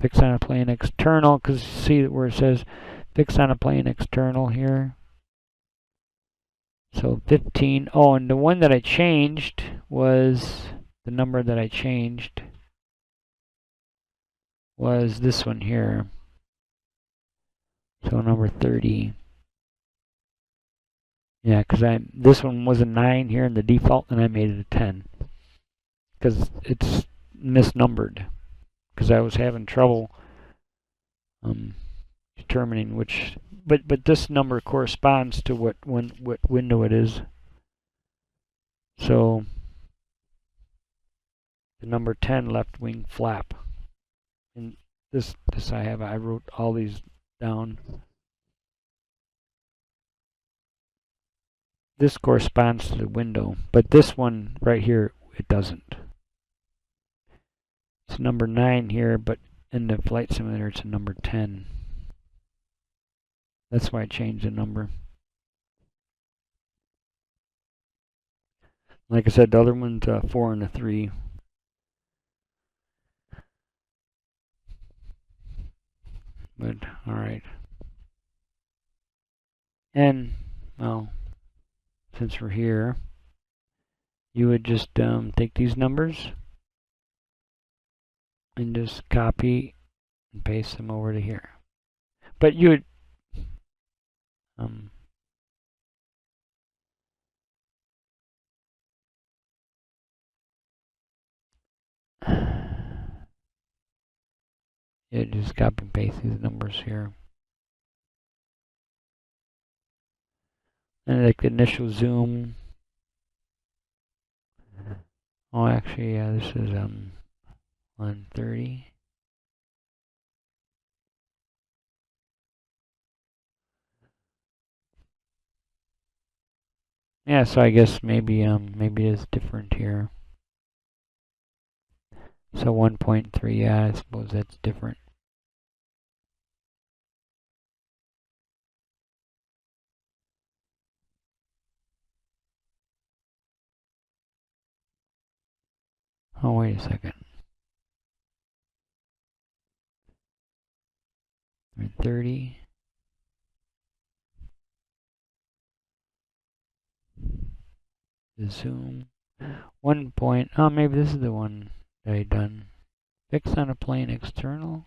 Fixed on a plane external, because see where it says fixed on a plane external here. So 15. Oh, and the one that I changed was, the number that I changed was this one here. So number 30. Yeah, because this one was a 9 here in the default, and I made it a 10. Because it's misnumbered. Because I was having trouble determining which, but this number corresponds to what window it is. So the number 10 left wing flap, and this I wrote all these down. This corresponds to the window, but this one right here, it doesn't. It's number 9 here, but in the flight simulator it's a number 10. That's why I changed the number. Like I said, the other one's a 4 and a 3. But, alright. And, well, since we're here, you would just take these numbers and just copy and paste them over to here. But you would yeah, just copy and paste these numbers here. And like the initial zoom. Oh, actually, yeah, this is 130. Yeah, so I guess maybe maybe it's different here. So 1.3, yeah, I suppose that's different. Oh, wait a second. 30. The zoom. 1 point. Oh, maybe this is the one that I done. Fixed on a plane external.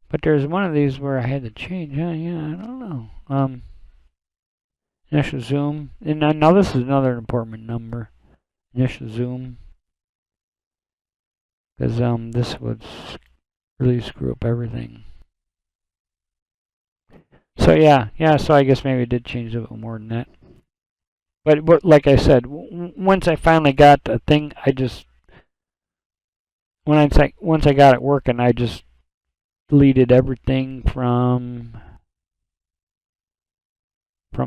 But there's one of these where I had to change. Yeah, I don't know. Initial zoom. And now this is another important number. Initial zoom. Because this would really screw up everything. So yeah, so I guess maybe it did change a little more than that. But like I said, once I finally got the thing, I just once I got it working, I just deleted everything from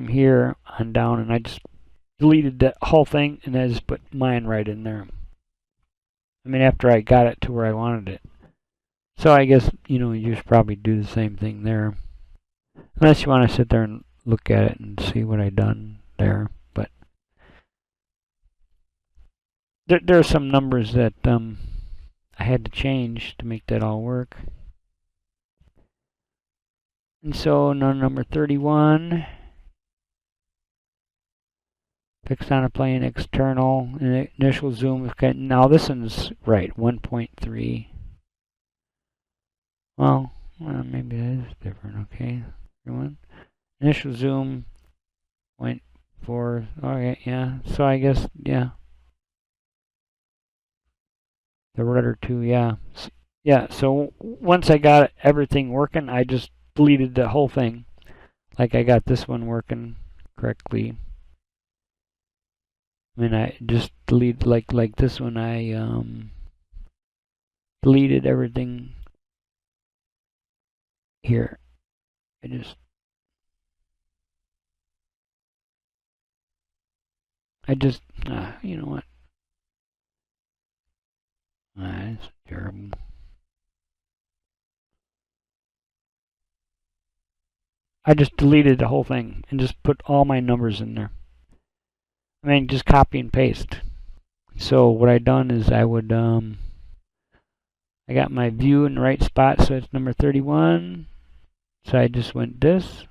here on down, and I just deleted the whole thing, and I just put mine right in there. I mean, after I got it to where I wanted it. So I guess, you should probably do the same thing there. Unless you want to sit there and look at it and see what I done there. But there are some numbers that I had to change to make that all work. And so number 31, fixed on a plane external, initial zoom. Okay, now this one's right, 1.3. Well, maybe that is different. Okay, initial zoom 0.4. Okay, yeah. So I guess yeah. The rudder too, yeah. So once I got everything working, I just deleted the whole thing. Like I got this one working correctly. I mean, I just deleted like this one. I deleted everything here. I just you know what? That's terrible. I just deleted the whole thing and just put all my numbers in there. I mean, just copy and paste. So what I done is I would I got my view in the right spot, so it's number 31. So I just went this,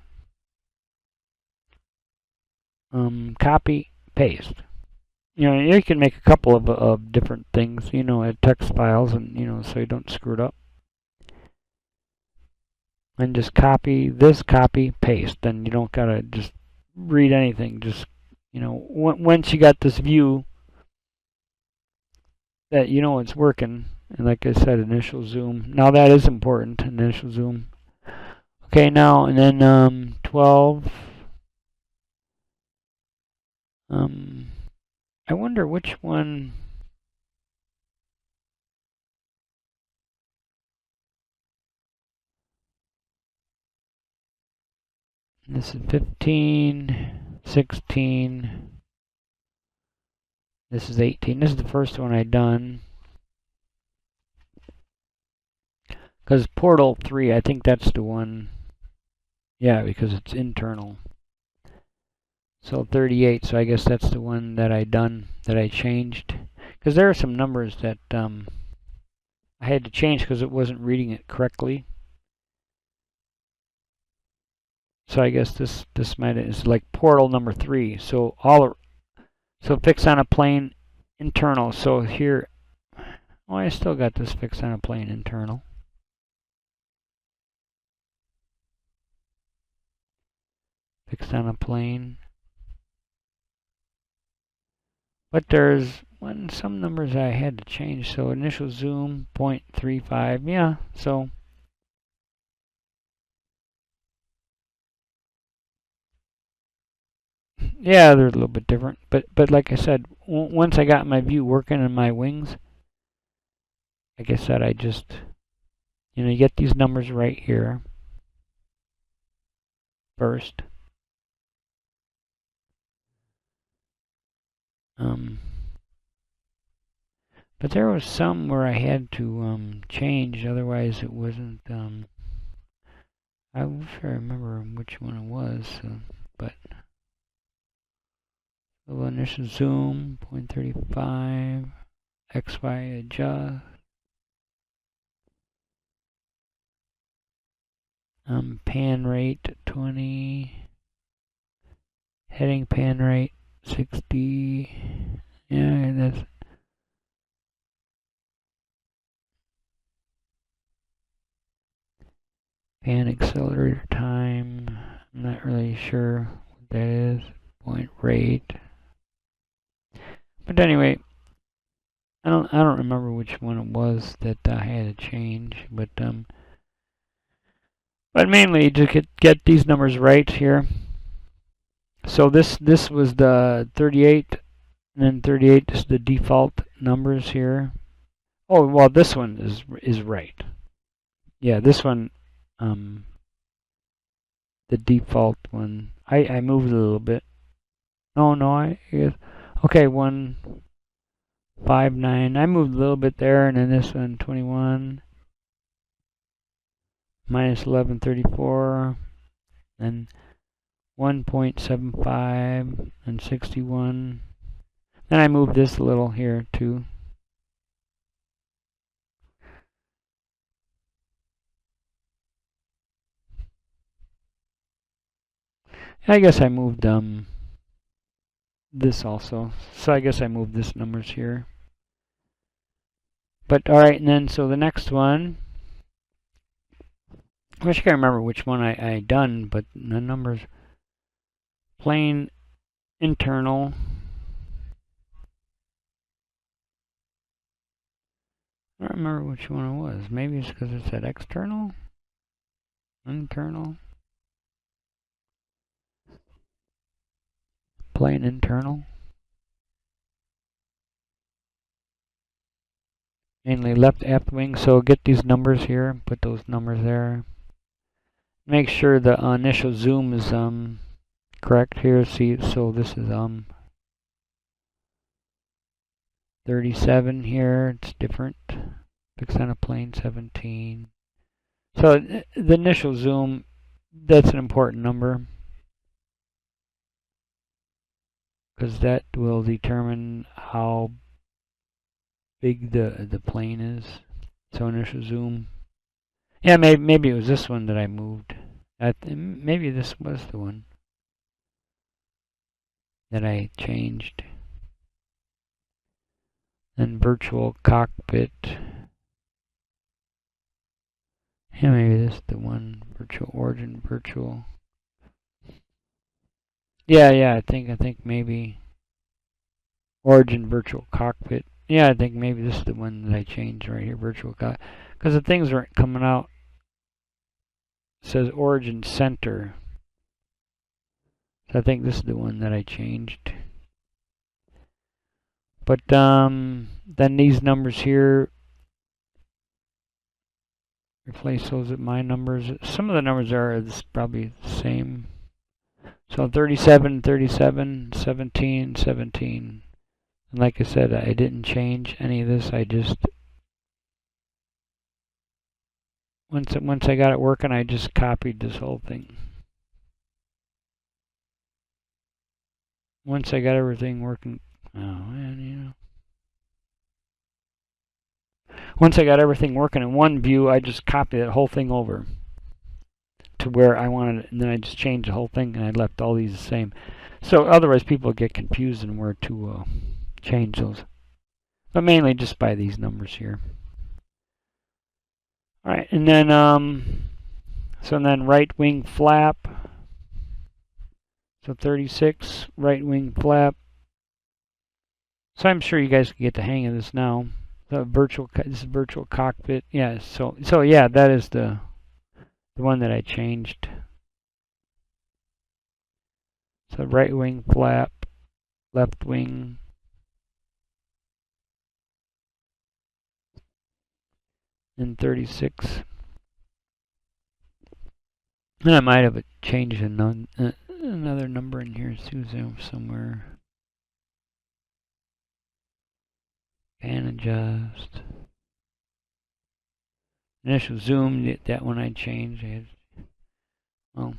copy, paste. You can make a couple of different things, text files, and so you don't screw it up. And just copy this, copy, paste. Then you don't gotta just read anything. Just once you got this view that it's working, and like I said, initial zoom. Now that is important, initial zoom. Okay, now and then 12. I wonder which one. This is 15, 16. This is 18. This is the first one I done. Because portal 3, I think that's the one. Yeah, because it's internal. So 38, so I guess that's the one that I changed. Because there are some numbers that I had to change because it wasn't reading it correctly. So I guess this is like portal number 3. So fix on a plane internal. So here, oh, I still got this fixed on a plane internal. Fixed on a plane. But there's some numbers I had to change. So initial zoom 0.35. Yeah, so yeah, they're a little bit different. But like I said, once I got my view working in my wings, like I said, I just, you get these numbers right here first. But there was some where I had to change, otherwise it wasn't. I wish I remember which one it was, but the initial zoom 0.35, XY adjust, pan rate 20, heading pan rate 60. Yeah, that's. Pan accelerator time, I'm not really sure what that is. Point rate. But anyway, I don't remember which one it was that I had to change, but mainly to get these numbers right here. So this was the 38, and then 38 is the default numbers here. Oh, well, this one is right. Yeah, this one, the default one. I moved a little bit. No, okay, 159. I moved a little bit there, and then this one 21 minus 1134, and 1.75 and 61. Then I moved this a little here too. I guess I moved this also. So I guess I moved this numbers here. But alright, and then so the next one, I wish I could remember which one I done, but the numbers, plane internal. I don't remember which one it was. Maybe it's because it said external, internal, plane internal. Mainly left aft wing, so get these numbers here, put those numbers there. Make sure the initial zoom is correct here. See, so this is 37 here. It's different. Fixed on a plane 17. So the initial zoom, that's an important number, because that will determine how big the plane is. So initial zoom. Yeah, maybe it was this one that I moved. Maybe this was the one that I changed. Then virtual cockpit. Yeah, maybe this is the one. Virtual origin, virtual. Yeah, I think maybe origin virtual cockpit. Yeah, I think maybe this is the one that I changed right here, virtual cockpit. Because the things aren't coming out. It says origin center. So I think this is the one that I changed. But then these numbers here, replace those with my numbers. Some of the numbers are probably the same. So 37, 37, 17, 17. And like I said, I didn't change any of this. I just once I got it working, I just copied this whole thing. Once I got everything working, oh man, you know. Once I got everything working in one view, I just copied that whole thing over to where I wanted it, and then I just changed the whole thing, and I left all these the same. So otherwise, people get confused in where to change those. But mainly just by these numbers here. All right, and then so then right wing flap. So 36 right wing flap. So I'm sure you guys can get the hang of this now. The this is virtual cockpit. Yeah. So yeah, that is the one that I changed. So right wing flap, left wing. And 36. And I might have changed another number in here too somewhere. Pan adjust. Initial zoom, that one I changed. Well,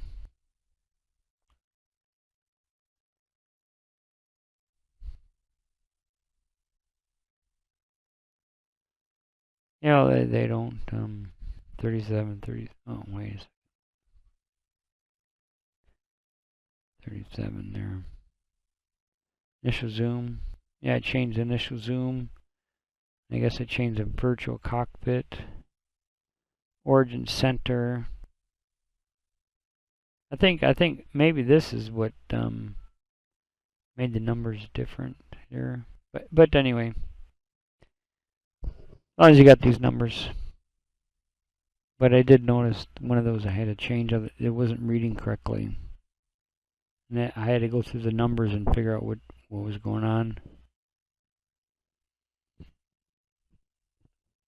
you know, they don't 37, 30. Oh, wait a second. 37 there. Initial zoom. Yeah, I changed the initial zoom. I guess I changed the virtual cockpit. Origin center. I think maybe this is what made the numbers different here. But anyway, as long as you got these numbers. But I did notice one of those I had to change. It wasn't reading correctly. And I had to go through the numbers and figure out what was going on.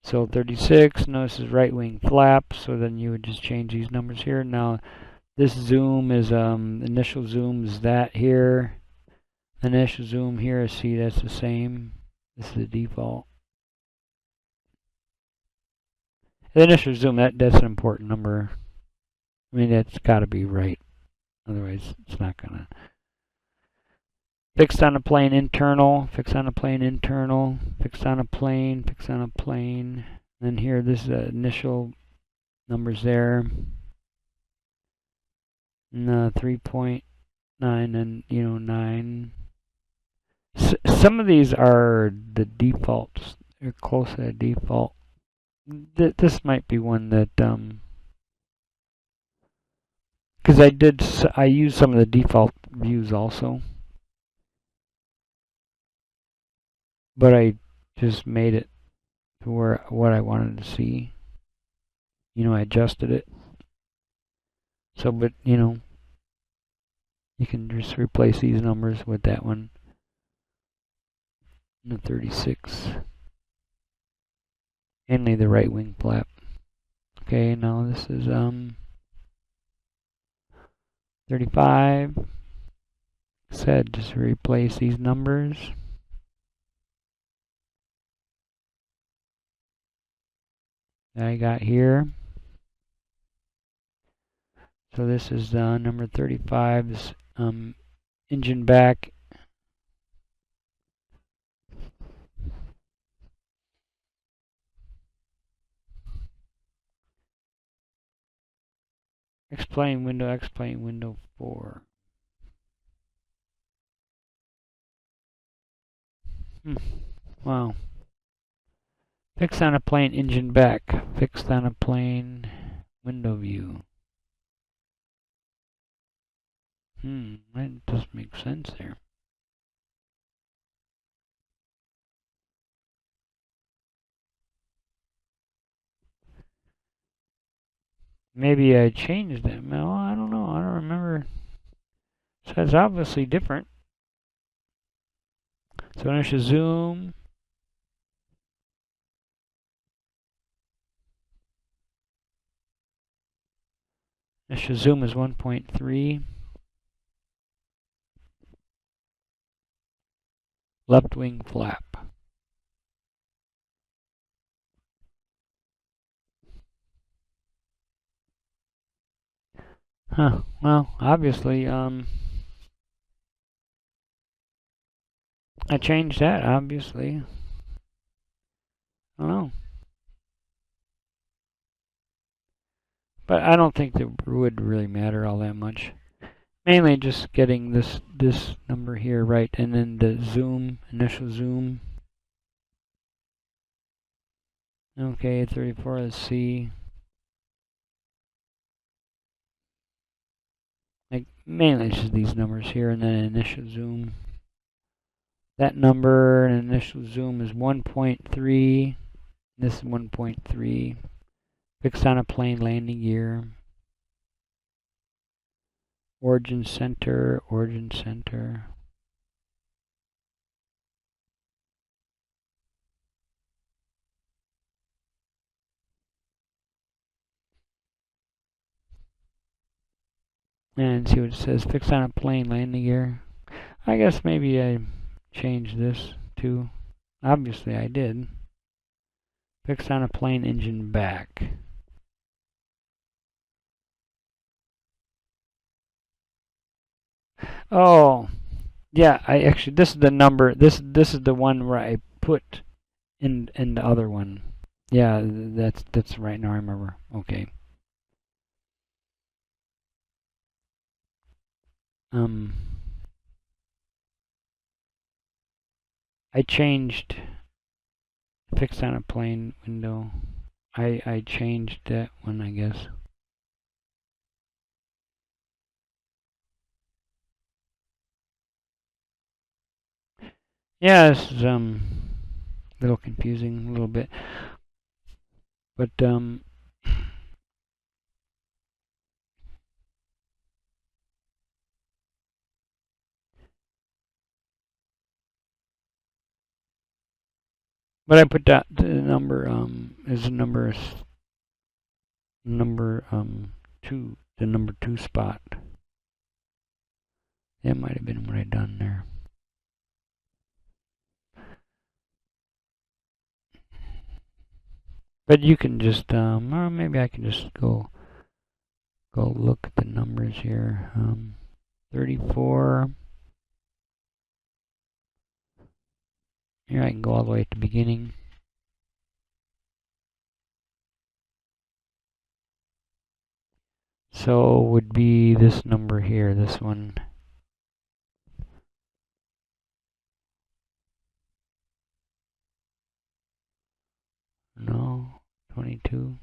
So 36, no, this is right wing flap, so then you would just change these numbers here. Now this zoom is initial zoom is that here. Initial zoom here, see that's the same. This is the default. The initial zoom, that's an important number. I mean, that's got to be right. Otherwise, it's not gonna. Fixed on a plane internal, fixed on a plane internal, fixed on a plane, fixed on a plane. Then here, this is the initial numbers there. And 3.9 and 9. Some of these are the defaults. They're close to the default. This might be one that because I used some of the default views also, but I just made it to where what I wanted to see. I adjusted it. So, but you can just replace these numbers with that one. And the 36. Mainly the right wing flap. Okay, now this is 35. Said just replace these numbers. That I got here. So this is number 35's engine back. X-plane window 4. Wow. Fixed on a plane engine back. Fixed on a plane window view. That does make sense there. Maybe I changed it. Well, I don't know. I don't remember. So it's obviously different. So I should zoom. I should zoom is 1.3. Left wing flap. Huh. Well, obviously, I changed that, obviously. I don't know. But I don't think that would really matter all that much. Mainly just getting this number here right, and then the zoom, initial zoom. Okay, 34, let's see. Like, mainly it's just these numbers here, and then initial zoom. That number and initial zoom is 1.3. This is 1.3. Fixed on a plane landing gear. Origin center, origin center. And see what it says. Fixed on a plane landing gear. I guess maybe I changed this too. Obviously I did. Fixed on a plane engine back. Oh, yeah. I actually, this is the number. This is the one where I put in the other one. Yeah, that's right. Now I remember. Okay. I changed fixed on a plane window. I changed that one, I guess. Yeah, this is a little confusing, a little bit, but but I put that the number is number 2, the number 2 spot. That might have been what I done there. But you can just or maybe I can just go look at the numbers here. 34. Here I can go all the way at the beginning. So would be this number here, this one. No, 22.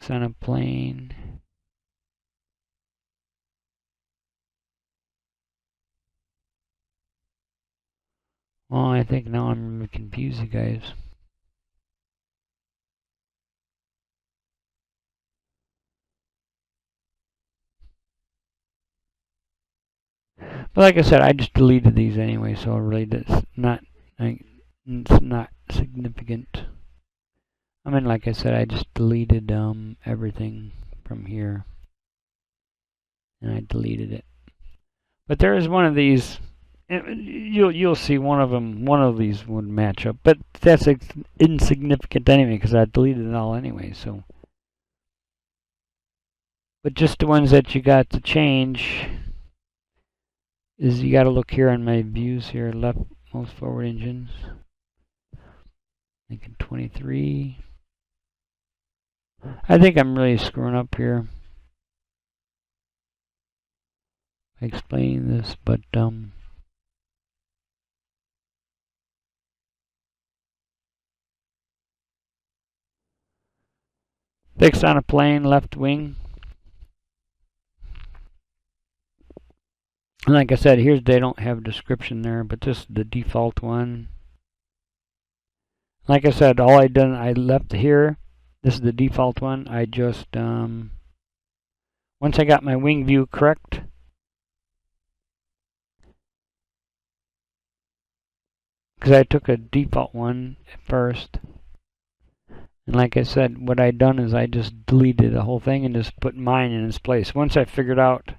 It's on a plane. Well, I think now I'm confused, you guys. But like I said, I just deleted these anyway, so really it's not significant. I mean, like I said, I just deleted everything from here, and I deleted it. But there is one of these. You'll see one of them. One of these would match up, but that's insignificant anyway because I deleted it all anyway. So, but just the ones that you got to change is you got to look here on my views here, left most forward engines. Lincoln 23. I think I'm really screwing up here explaining this, but fixed on a plane, left wing. And like I said, here's they don't have a description there, but this is the default one. Like I said, all I left here. This is the default one. I just once I got my wing view correct, because I took a default one at first. And like I said, what I done is I just deleted the whole thing and just put mine in its place. Once I figured out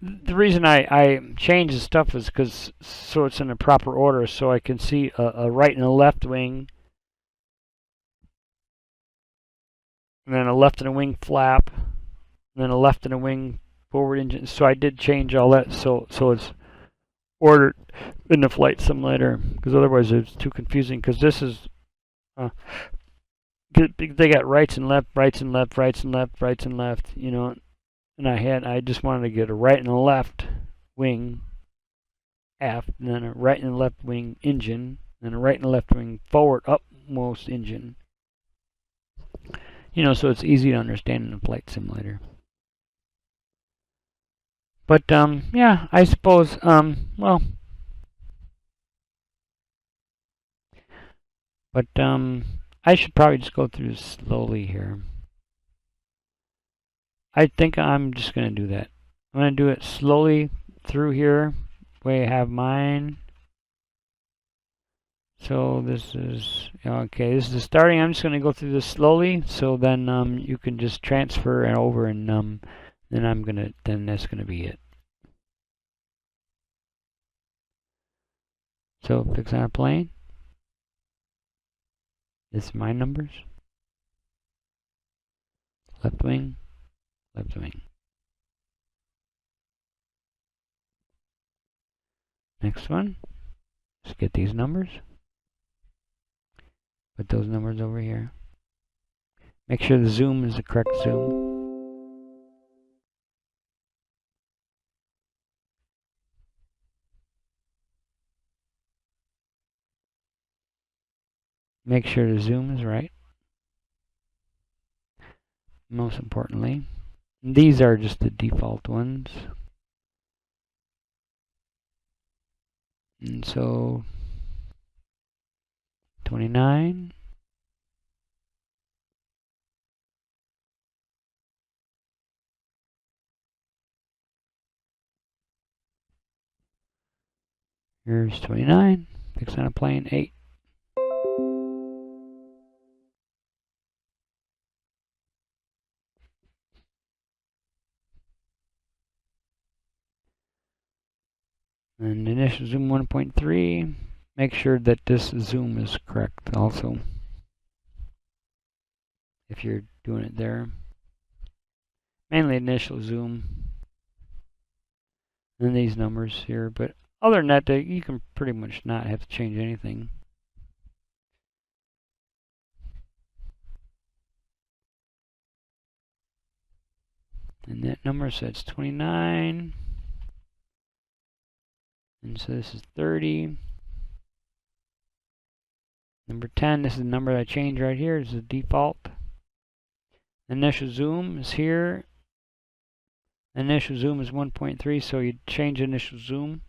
the reason I changed the stuff is because so it's in the proper order, so I can see a right and a left wing, and then a left and a wing flap, and then a left and a wing forward engine. So I did change all that so it's ordered in the flight simulator, because otherwise it's too confusing. Because this is they got rights and left, rights and left, rights and left, rights and left, you know, and I just wanted to get a right and a left wing aft, and then a right and a left wing engine, and a right and a left wing forward upmost engine. You know, so it's easy to understand in a flight simulator. But yeah, I suppose well, but I should probably just go through this slowly here. I think I'm just going to do that. I'm going to do it slowly through here, the way I have mine. So this is, okay, this is the starting. I'm just going to go through this slowly, so then you can just transfer it over, and then that's going to be it. So fix on a plane. This is my numbers. Left wing, left wing. Next one, just get these numbers. Put those numbers over here. Make sure the zoom is the correct zoom. Make sure the zoom is right. Most importantly, these are just the default ones. And so 29. Here's 29. Fix on a plane. 8. And initial zoom 1.3. Make sure that this zoom is correct also, if you're doing it there. Mainly initial zoom. And these numbers here. But other than that, you can pretty much not have to change anything. And that number says 29. And so this is 30. Number 10, this is the number I changed right here. This is the default. Initial zoom is here. Initial zoom is 1.3, so you change initial zoom.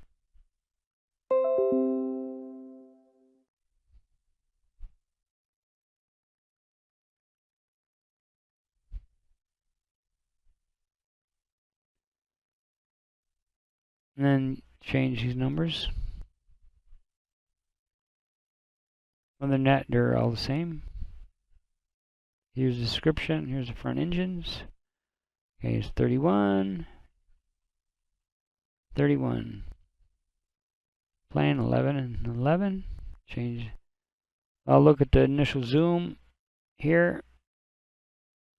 And then change these numbers. Other than that, they're all the same. Here's the description. Here's the front engines. Okay, it's 31. 31. Plan 11 and 11. Change. I'll look at the initial zoom here.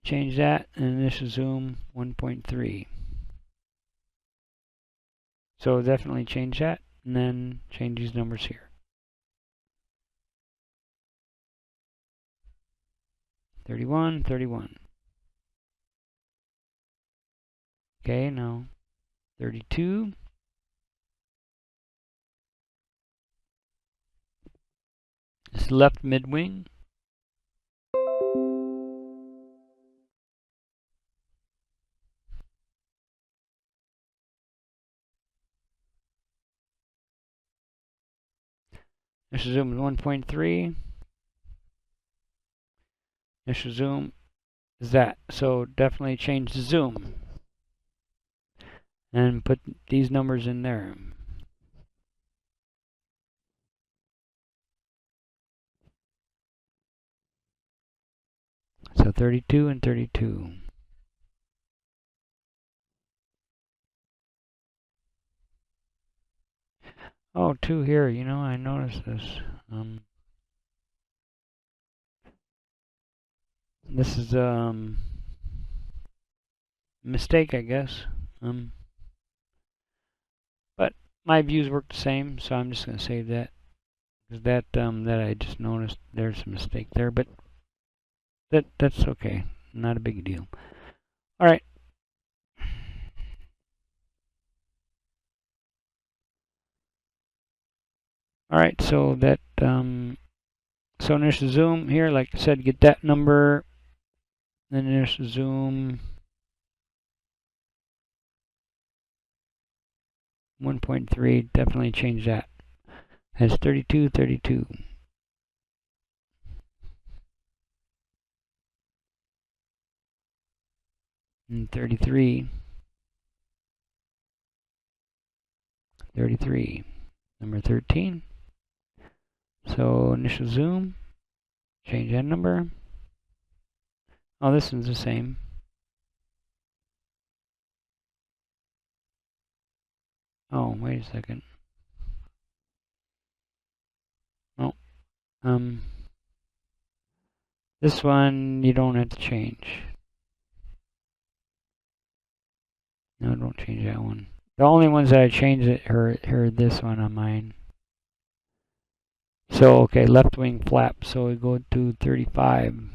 Change that, and initial zoom 1.3. So definitely change that, and then change these numbers here. 31, 31. Okay, now 32. This left mid wing. Initial zoom is 1.3. Initial zoom is that. So definitely change the zoom. And put these numbers in there. So 32 and 32. Oh, 2 here. You know, I noticed this. This is mistake, I guess. But my views work the same, so I'm just going to save that. Because that I just noticed there's a mistake there, but that's okay. Not a big deal. All right. All right, so that so initial zoom here, like I said, get that number. Then initial zoom 1.3. Definitely change that. Has 32, 32. And 33. 33. Number 13. So initial zoom. Change that number. Oh, this one's the same. Oh, wait a second. Oh, this one you don't have to change. No, don't change that one. The only ones that I changed are this one on mine. So, okay, left wing flap. So we go to 35.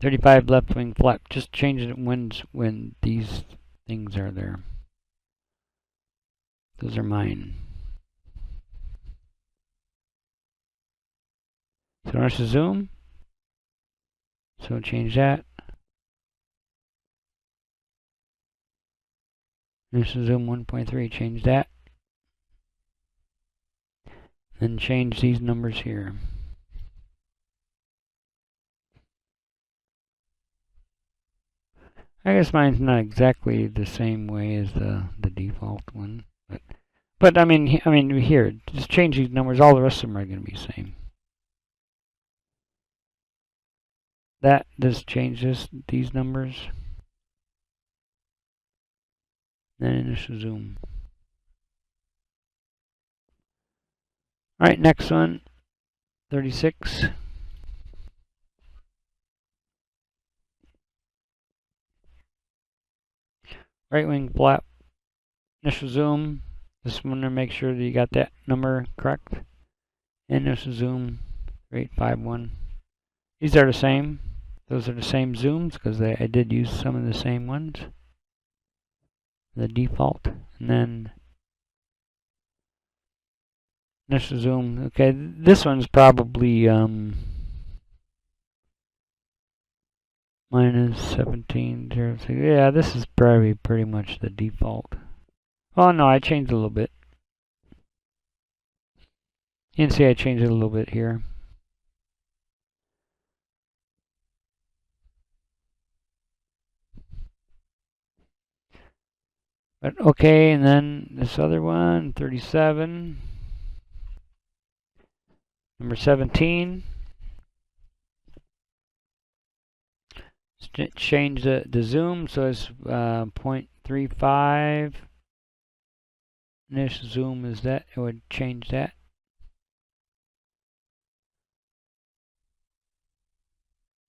35 left wing flap. Just change it when these things are there. Those are mine. So let's zoom. So change that. Let's zoom 1.3. Change that. Then change these numbers here. I guess mine's not exactly the same way as the default one, but I mean here, just change these numbers. All the rest of them are going to be the same. That just changes these numbers. Then initial zoom. All right, next one, 36. Right wing flap. Initial zoom. Just want to make sure that you got that number correct. Initial zoom 3851. These are the same. Those are the same zooms because I did use some of the same ones. The default. And then initial zoom. Okay, this one's probably minus 1706. Yeah, this is probably pretty much the default. Oh no, I changed a little bit. You can see I changed it a little bit here. But okay, and then this other one, 37. Number 17. Change the zoom, so it's 0.35. Initial zoom is that. It would change that.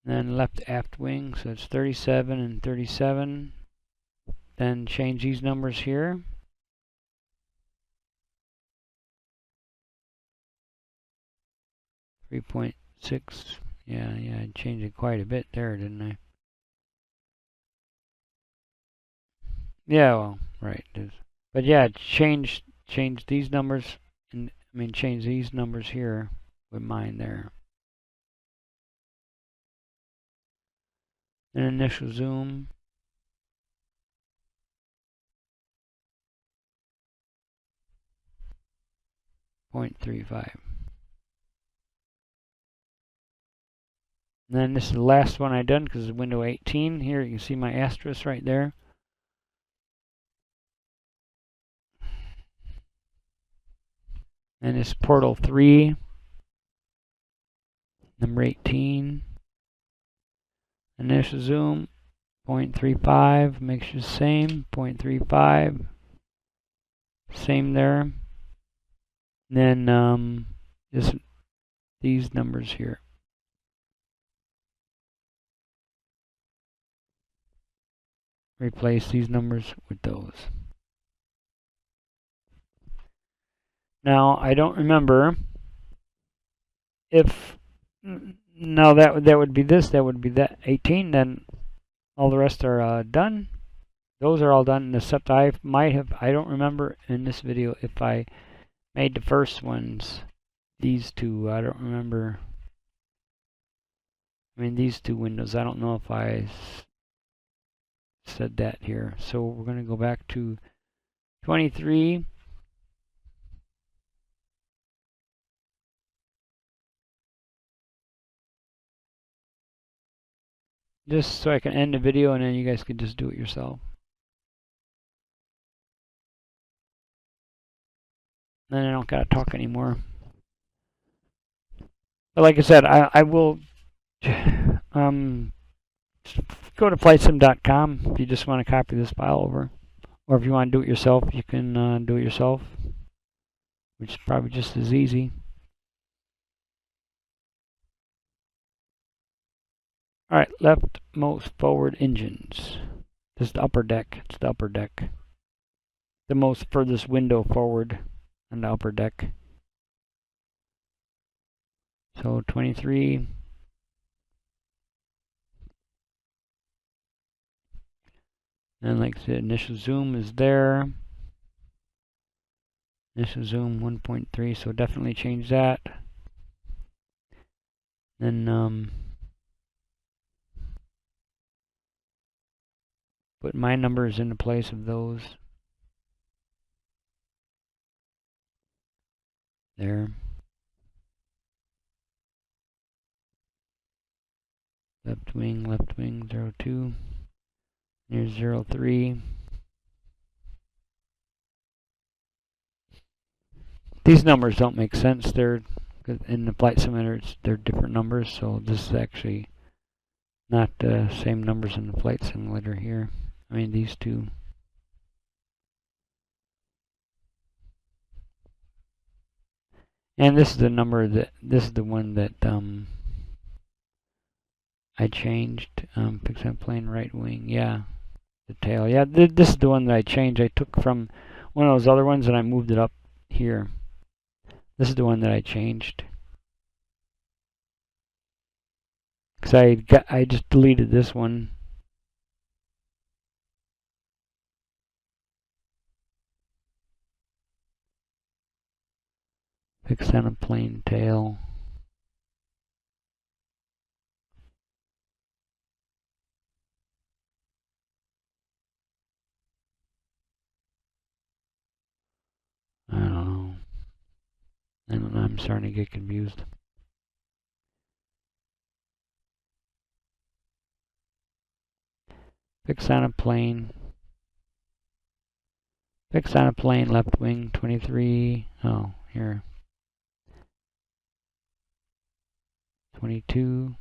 And then left aft wing, so it's 37 and 37. Then change these numbers here. .6. Yeah, I changed it quite a bit there, didn't I? Yeah, well, right. But yeah, change these numbers, and change these numbers here with mine there. And initial zoom. .35. And then this is the last one I done because it's window 18. Here you can see my asterisk right there. And it's portal 3, number 18. Initial zoom 0.35 makes you the same. 0.35, same there. And then just these numbers here. Replace these numbers with those. Now I don't remember if now that would be this, that would be that 18. Then all the rest are done. Those are all done, except I don't remember in this video if I made the first ones, these two. I don't remember. I mean, these two windows, I don't know if I said that here. So we're going to go back to 23. Just so I can end the video and then you guys can just do it yourself. Then I don't gotta talk anymore. But like I said, I will go to flightsim.com if you just want to copy this file over. Or if you want to do it yourself, you can do it yourself, which is probably just as easy. Alright, leftmost forward engines. This is the upper deck. It's the upper deck. The most furthest window forward on the upper deck. So 23. And like the initial zoom is there. Initial zoom 1.3, so definitely change that. Then put my numbers into place of those. There. Left wing 02. Here's 03. These numbers don't make sense. They're in the flight simulator. They're different numbers, so this is actually not the same numbers in the flight simulator here. I mean these two. And this is the number this is the one that I changed. Fix up plane right wing. Yeah, the tail. Yeah, this is the one that I changed. I took from one of those other ones and I moved it up here. This is the one that I changed. Because I just deleted this one. Fix on a plane tail. I don't know, I'm starting to get confused. Fix on a plane. Fix on a plane, left wing 23. Oh, here. 22.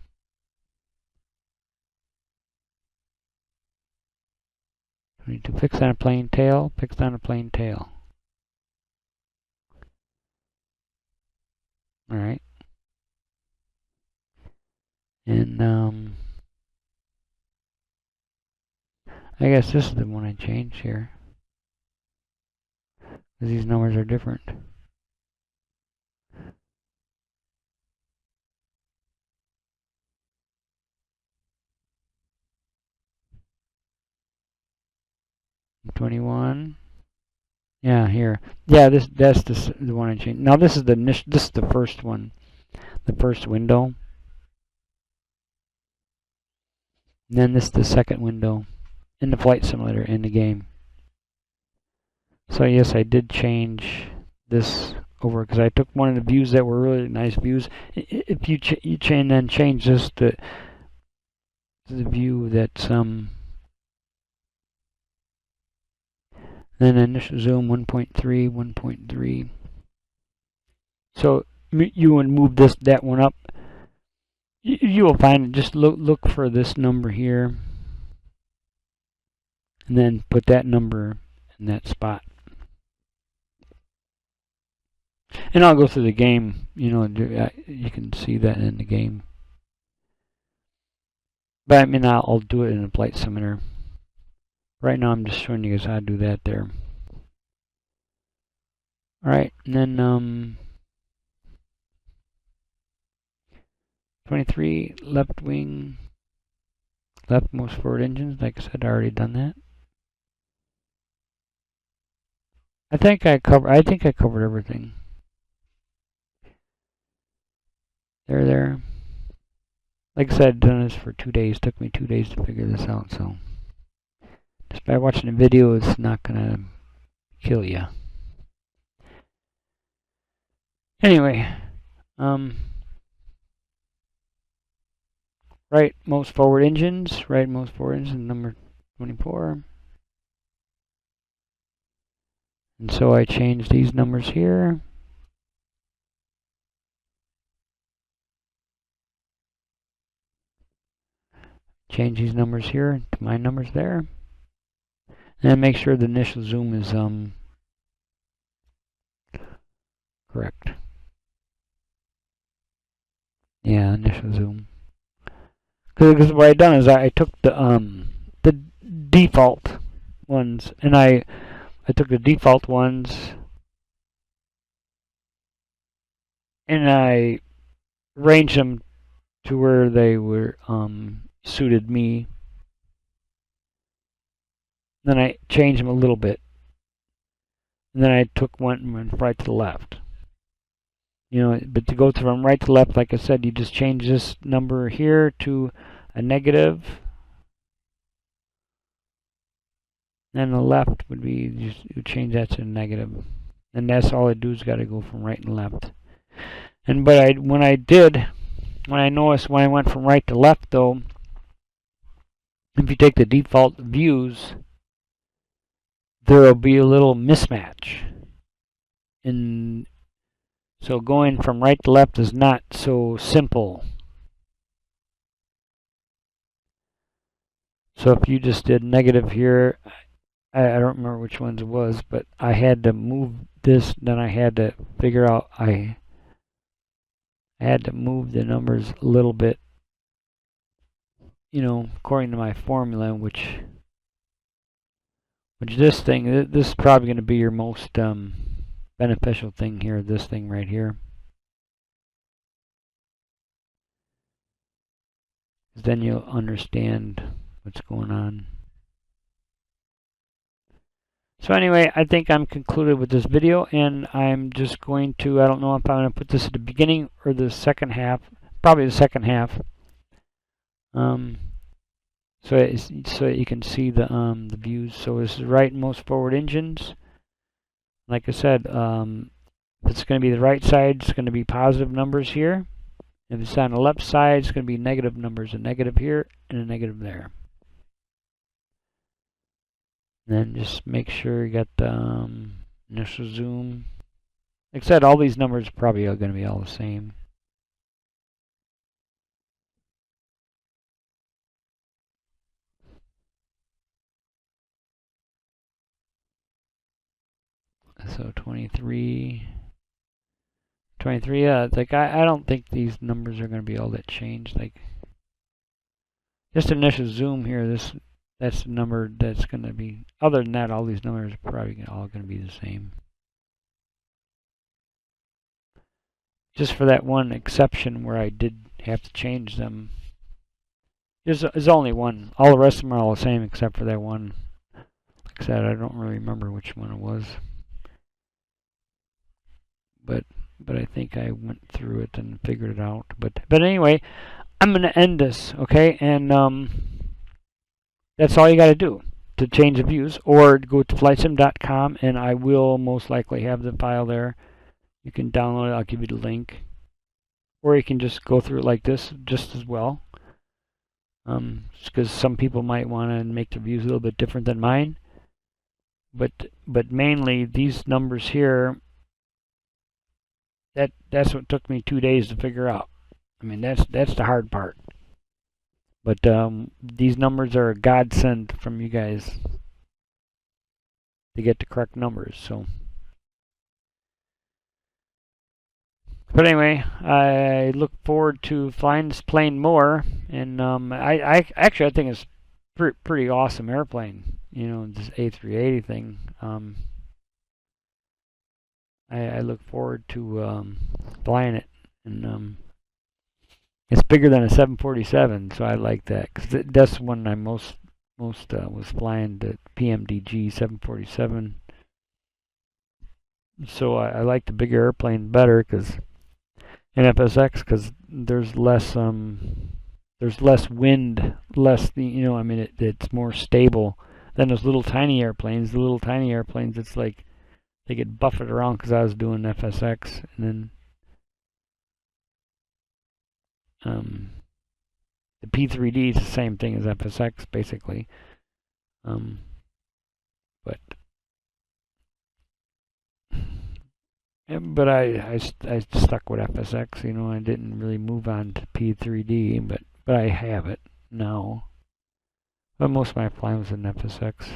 22. Fix on a plane tail. Fix on a plane tail. Alright. And I guess this is the one I changed here. Because these numbers are different. $21. Yeah, here. Yeah, that's the one I changed. Now this is the first one, the first window. And then this is the second window in the flight simulator in the game. So yes, I did change this over because I took one of the views that were really nice views. If you then change this to the view that's then initial zoom 1.3, 1.3. So you would move that one up. You will find it. Just look for this number here. and then put that number in that spot. And I'll go through the game, you know, you can see that in the game. But I mean, I'll do it in a flight simulator. Right now I'm just showing you guys how to do that there. Alright, and then 23 left wing, leftmost forward engines. Like I said, I already done that. I think I covered everything. There. Like I said, I've done this for 2 days. Took me 2 days to figure this out, so just by watching the video, it's not gonna kill you. Anyway, rightmost forward engines, number 24. And so I changed these numbers here. Change these numbers here to my numbers there. And make sure the initial zoom is correct. Yeah, initial zoom. Because what I done is I took the default ones, and I took the default ones and I arranged them to where they were suited me. Then I changed them a little bit, and then I took one and went right to the left. You know, but to go from right to left, like I said, you just change this number here to a negative. And the left would be, you change that to a negative. And that's all I do is got to go from right and left. And but when I noticed when I went from right to left though, if you take the default views, there will be a little mismatch. And so going from right to left is not so simple. So if you just did negative here, I don't remember which ones it was, but I had to move this, then I had to figure out, I had to move the numbers a little bit, you know, according to my formula, which this is probably going to be your most beneficial thing here, this thing right here. Then you'll understand what's going on. So anyway, I think I'm concluded with this video, and I'm just going to, I don't know if I'm going to put this at the beginning or the second half, probably the second half, so you can see the views. So this is rightmost forward engines. Like I said, if it's going to be the right side, it's going to be positive numbers here. If it's on the left side, it's going to be negative numbers, a negative here and a negative there. Then just make sure you got the initial zoom. Like I said, all these numbers probably are going to be all the same. So 23, yeah, it's like I don't think these numbers are going to be all that changed. Like just initial zoom here, that's the number that's going to be. Other than that, all these numbers are probably all going to be the same. Just for that one exception where I did have to change them. There's only one. All the rest of them are all the same except for that one. Like I said, I don't really remember which one it was. But I think I went through it and figured it out. But anyway, I'm going to end this, okay? And that's all you got to do to change the views, or go to flightsim.com, and I will most likely have the file there. You can download it. I'll give you the link, or you can just go through it like this, just as well. Because some people might want to make their views a little bit different than mine. But mainly these numbers here. That's what took me 2 days to figure out. I mean, that's the hard part. But these numbers are a godsend from you guys. to get the correct numbers. So, but anyway, I look forward to flying this plane more, and I actually I think it's pretty awesome airplane. You know, this A380 thing. I look forward to flying it, and it's bigger than a 747, so I like that because that's one I most was flying, the PMDG 747. So I like the bigger airplane better because in FSX because there's less wind, you know, I mean it's more stable than those little tiny airplanes. The little tiny airplanes, it's like they get buffeted around because I was doing FSX, and then the P3D is the same thing as FSX basically, but I stuck with FSX. You know, I didn't really move on to P3D, but I have it now. But most of my flying was in FSX.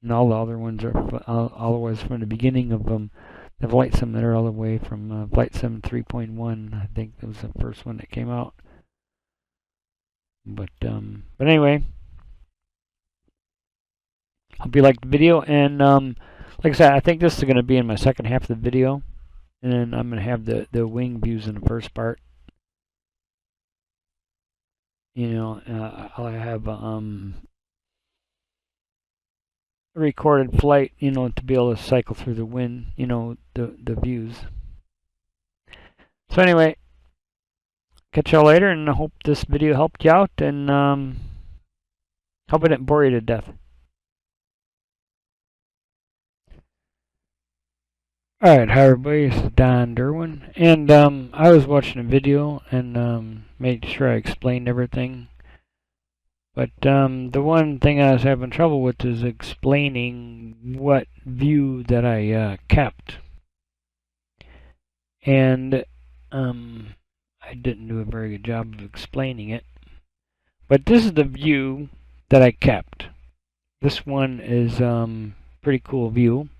And all the other ones are all the way from the beginning of the Flight Simulator all the way from Flight Sim 3.1. I think that was the first one that came out. But anyway, hope you liked the video. And like I said, I think this is going to be in my second half of the video. And then I'm going to have the wing views in the first part. You know, I'll have recorded flight, you know, to be able to cycle through the wind, you know, the views. So anyway, catch y'all later, and I hope this video helped you out, and hope I didn't bore you to death. Alright, hi everybody, this is Don Derwin, and I was watching a video and made sure I explained everything. But the one thing I was having trouble with is explaining what view that I kept. And I didn't do a very good job of explaining it. But this is the view that I kept. This one is pretty cool view.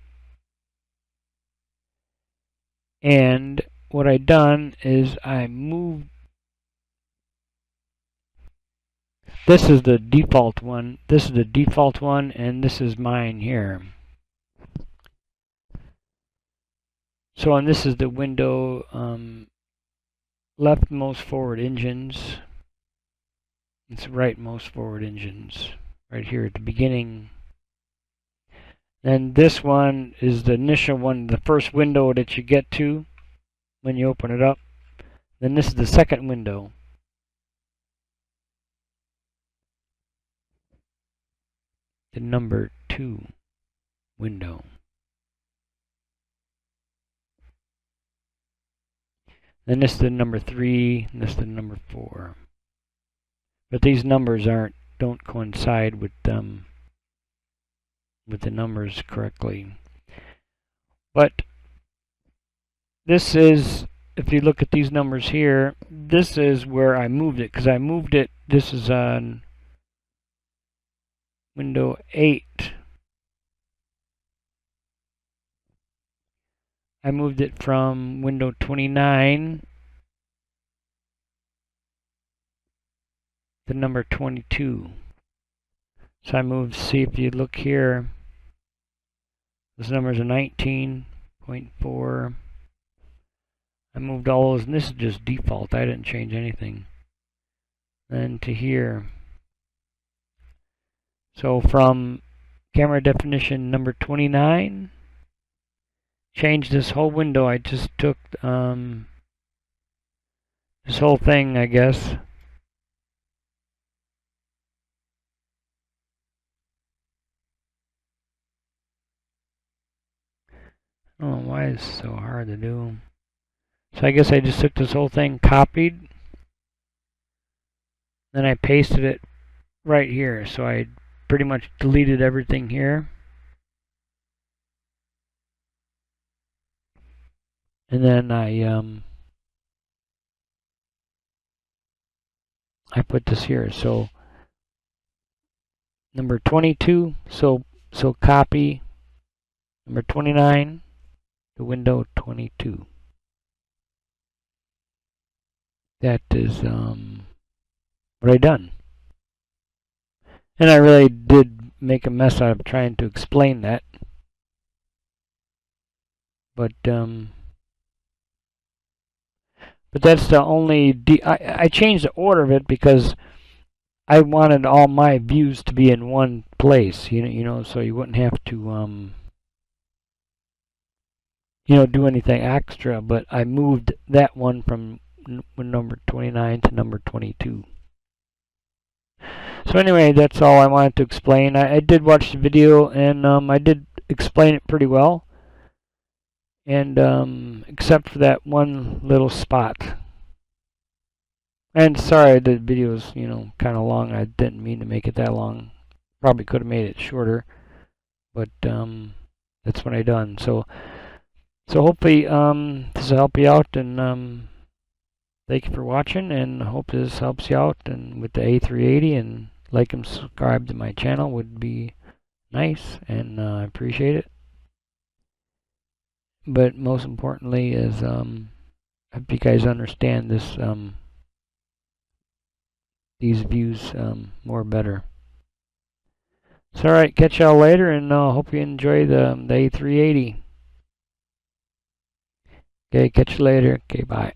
And what I done is I moved. This is the default one. This is the default one, and this is mine here. So, and this is the window leftmost forward engines. It's rightmost forward engines right here at the beginning. And this one is the initial one, the first window that you get to when you open it up. Then this is the second window. The number 2 window. Then this is the number 3, and this is the number 4. But these numbers don't coincide with the numbers correctly. But this is, if you look at these numbers here, this is where I moved it, because I moved it, this is on window 8. I moved it from window 29 to number 22. So I moved, see if you look here, those numbers are 19.4. I moved all those, and this is just default, I didn't change anything. Then to here. So from camera definition number 29, change this whole window. I just took this whole thing, I guess. I don't know why it's so hard to do. So I guess I just took this whole thing, copied, then I pasted it right here. So I pretty much deleted everything here. And then I put this here. So number 22, so copy number 29 to window 22. That is what I done. And I really did make a mess out of trying to explain that. But that's the only... I changed the order of it because I wanted all my views to be in one place, you know, so you wouldn't have to, do anything extra. But I moved that one from number 29 to number 22. So anyway, that's all I wanted to explain. I did watch the video, and I did explain it pretty well. And except for that one little spot. And sorry, the video is, kind of long. I didn't mean to make it that long. Probably could have made it shorter, but that's what I done. So hopefully this will help you out, and thank you for watching, and I hope this helps you out and with the A380, and like and subscribe to my channel would be nice, and I appreciate it. But most importantly is I hope you guys understand this these views more better. So alright, catch y'all later, and hope you enjoy the A380. Okay, catch you later. Okay, bye.